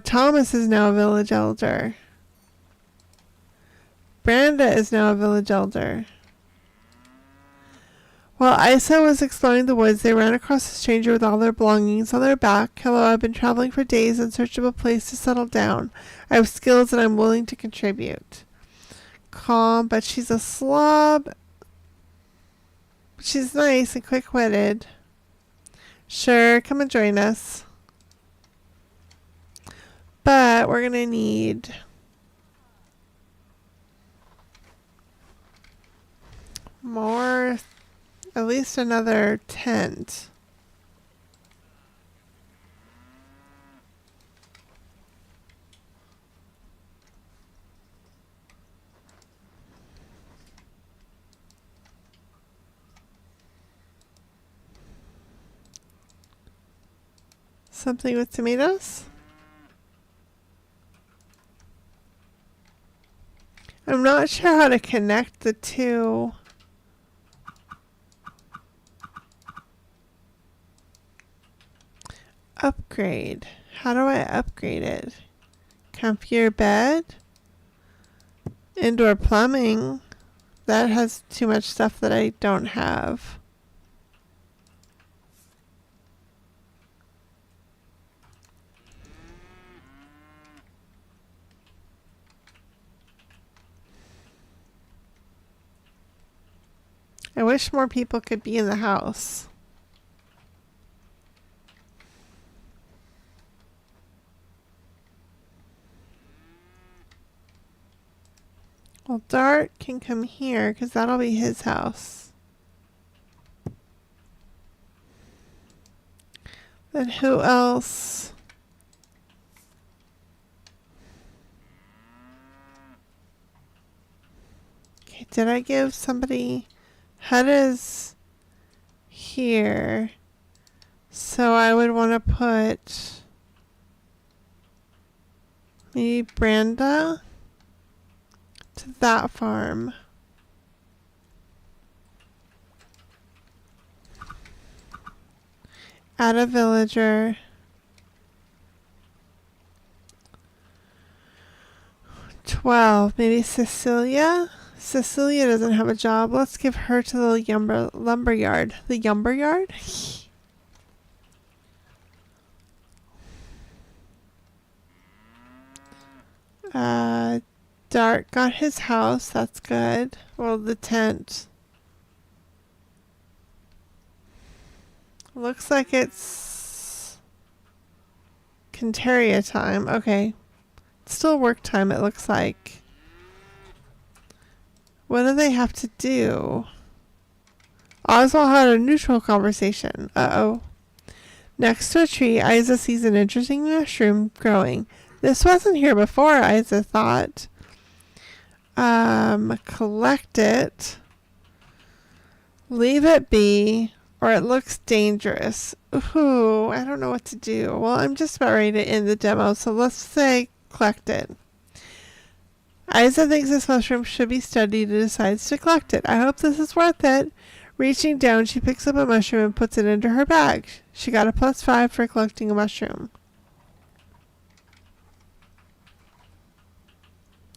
Thomas is now a village elder. Branda is now a village elder. While Isa was exploring the woods, they ran across a stranger with all their belongings on their back. Hello, I've been traveling for days in search of a place to settle down. I have skills and I'm willing to contribute. Calm, but she's a slob. She's nice and quick-witted. Sure, come and join us. But we're gonna need more, at least another tent. Something with tomatoes? I'm not sure how to connect the two. Upgrade. How do I upgrade it? Comfier bed? Indoor plumbing. That has too much stuff that I don't have. I wish more people could be in the house. Well, Dart can come here because that'll be his house. Then who else? Okay, did I give somebody... Hedda's here. So I would want to put... maybe Branda to that farm. Add a villager. 12. Maybe Cecilia? Cecilia doesn't have a job. Let's give her to the lumber yard. The lumber yard? Dart got his house. That's good. Well, the tent. Looks like it's Cataria time. Okay. It's still work time, it looks like. What do they have to do? Oswald had a neutral conversation. Uh-oh. Next to a tree, Isa sees an interesting mushroom growing. This wasn't here before, Isa thought. Collect it. Leave it be, or it looks dangerous. Ooh, I don't know what to do. Well, I'm just about ready to end the demo, so let's say collect it. Isa thinks this mushroom should be studied and decides to collect it. I hope this is worth it. Reaching down, she picks up a mushroom and puts it into her bag. She got a +5 for collecting a mushroom.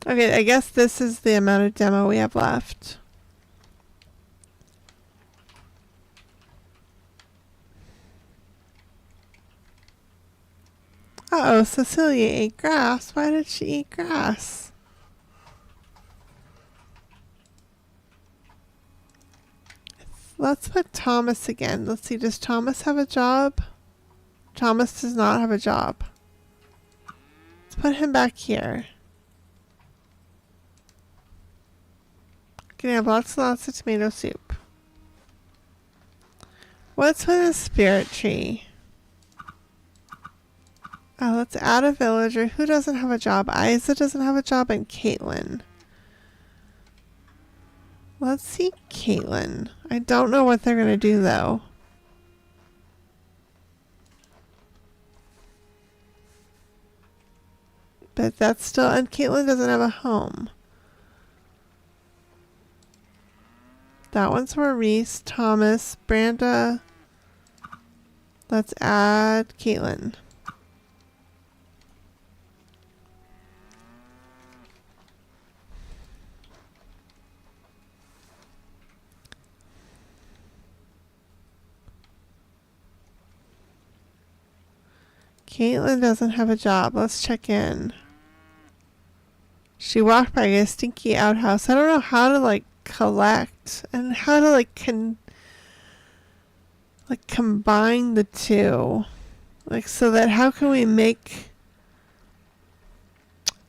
Okay, I guess this is the amount of demo we have left. Uh-oh, Cecilia ate grass. Why did she eat grass? Let's put Thomas again. Let's see, does Thomas have a job? Thomas does not have a job. Let's put him back here. Gonna have lots and lots of tomato soup. What's with a spirit tree? Let's add a villager. Who doesn't have a job? Isa doesn't have a job, and Caitlin. Let's see Caitlin. I don't know what they're gonna do though. But that's still, and Caitlin doesn't have a home. That one's Maurice, Thomas, Branda. Let's add Caitlin. Caitlin doesn't have a job. Let's check in. She walked by a stinky outhouse. I don't know how to like collect and how to like combine the two. Like so that how can we make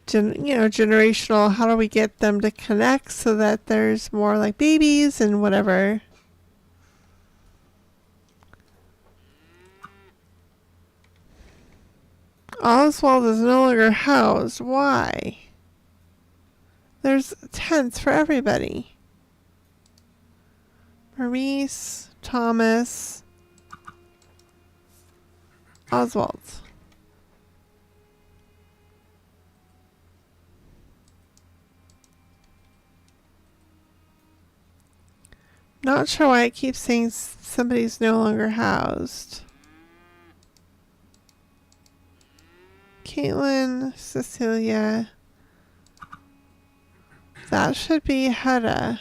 generational, how do we get them to connect so that there's more like babies and whatever. Oswald is no longer housed. Why? There's tents for everybody. Maurice, Thomas, Oswald. Not sure why it keeps saying somebody's no longer housed. Caitlin, Cecilia. That should be Hedda.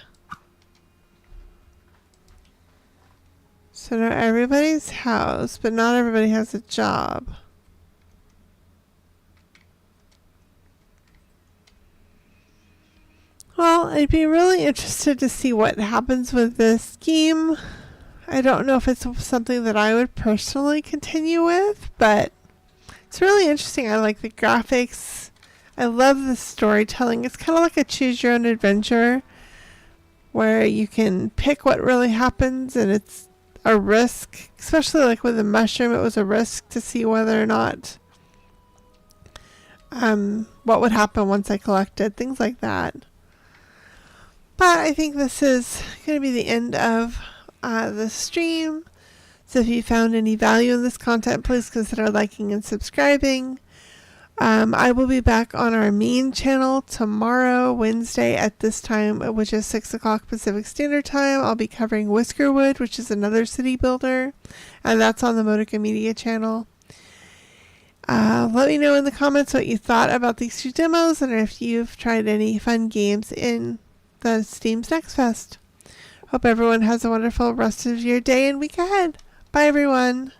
So now everybody's housed, but not everybody has a job. Well, I'd be really interested to see what happens with this scheme. I don't know if it's something that I would personally continue with, but it's really interesting. I like the graphics. I love the storytelling. It's kind of like a choose your own adventure where you can pick what really happens, and it's a risk, especially like with the mushroom. It was a risk to see whether or not what would happen once I collected, things like that. But I think this is going to be the end of the stream. So if you found any value in this content, please consider liking and subscribing. I will be back on our main channel tomorrow, Wednesday at this time, which is 6 o'clock Pacific Standard Time. I'll be covering Whiskerwood, which is another city builder, and that's on the Modica Media channel. Let me know in the comments what you thought about these two demos and if you've tried any fun games in the Steam's Next Fest. Hope everyone has a wonderful rest of your day and week ahead. Bye, everyone.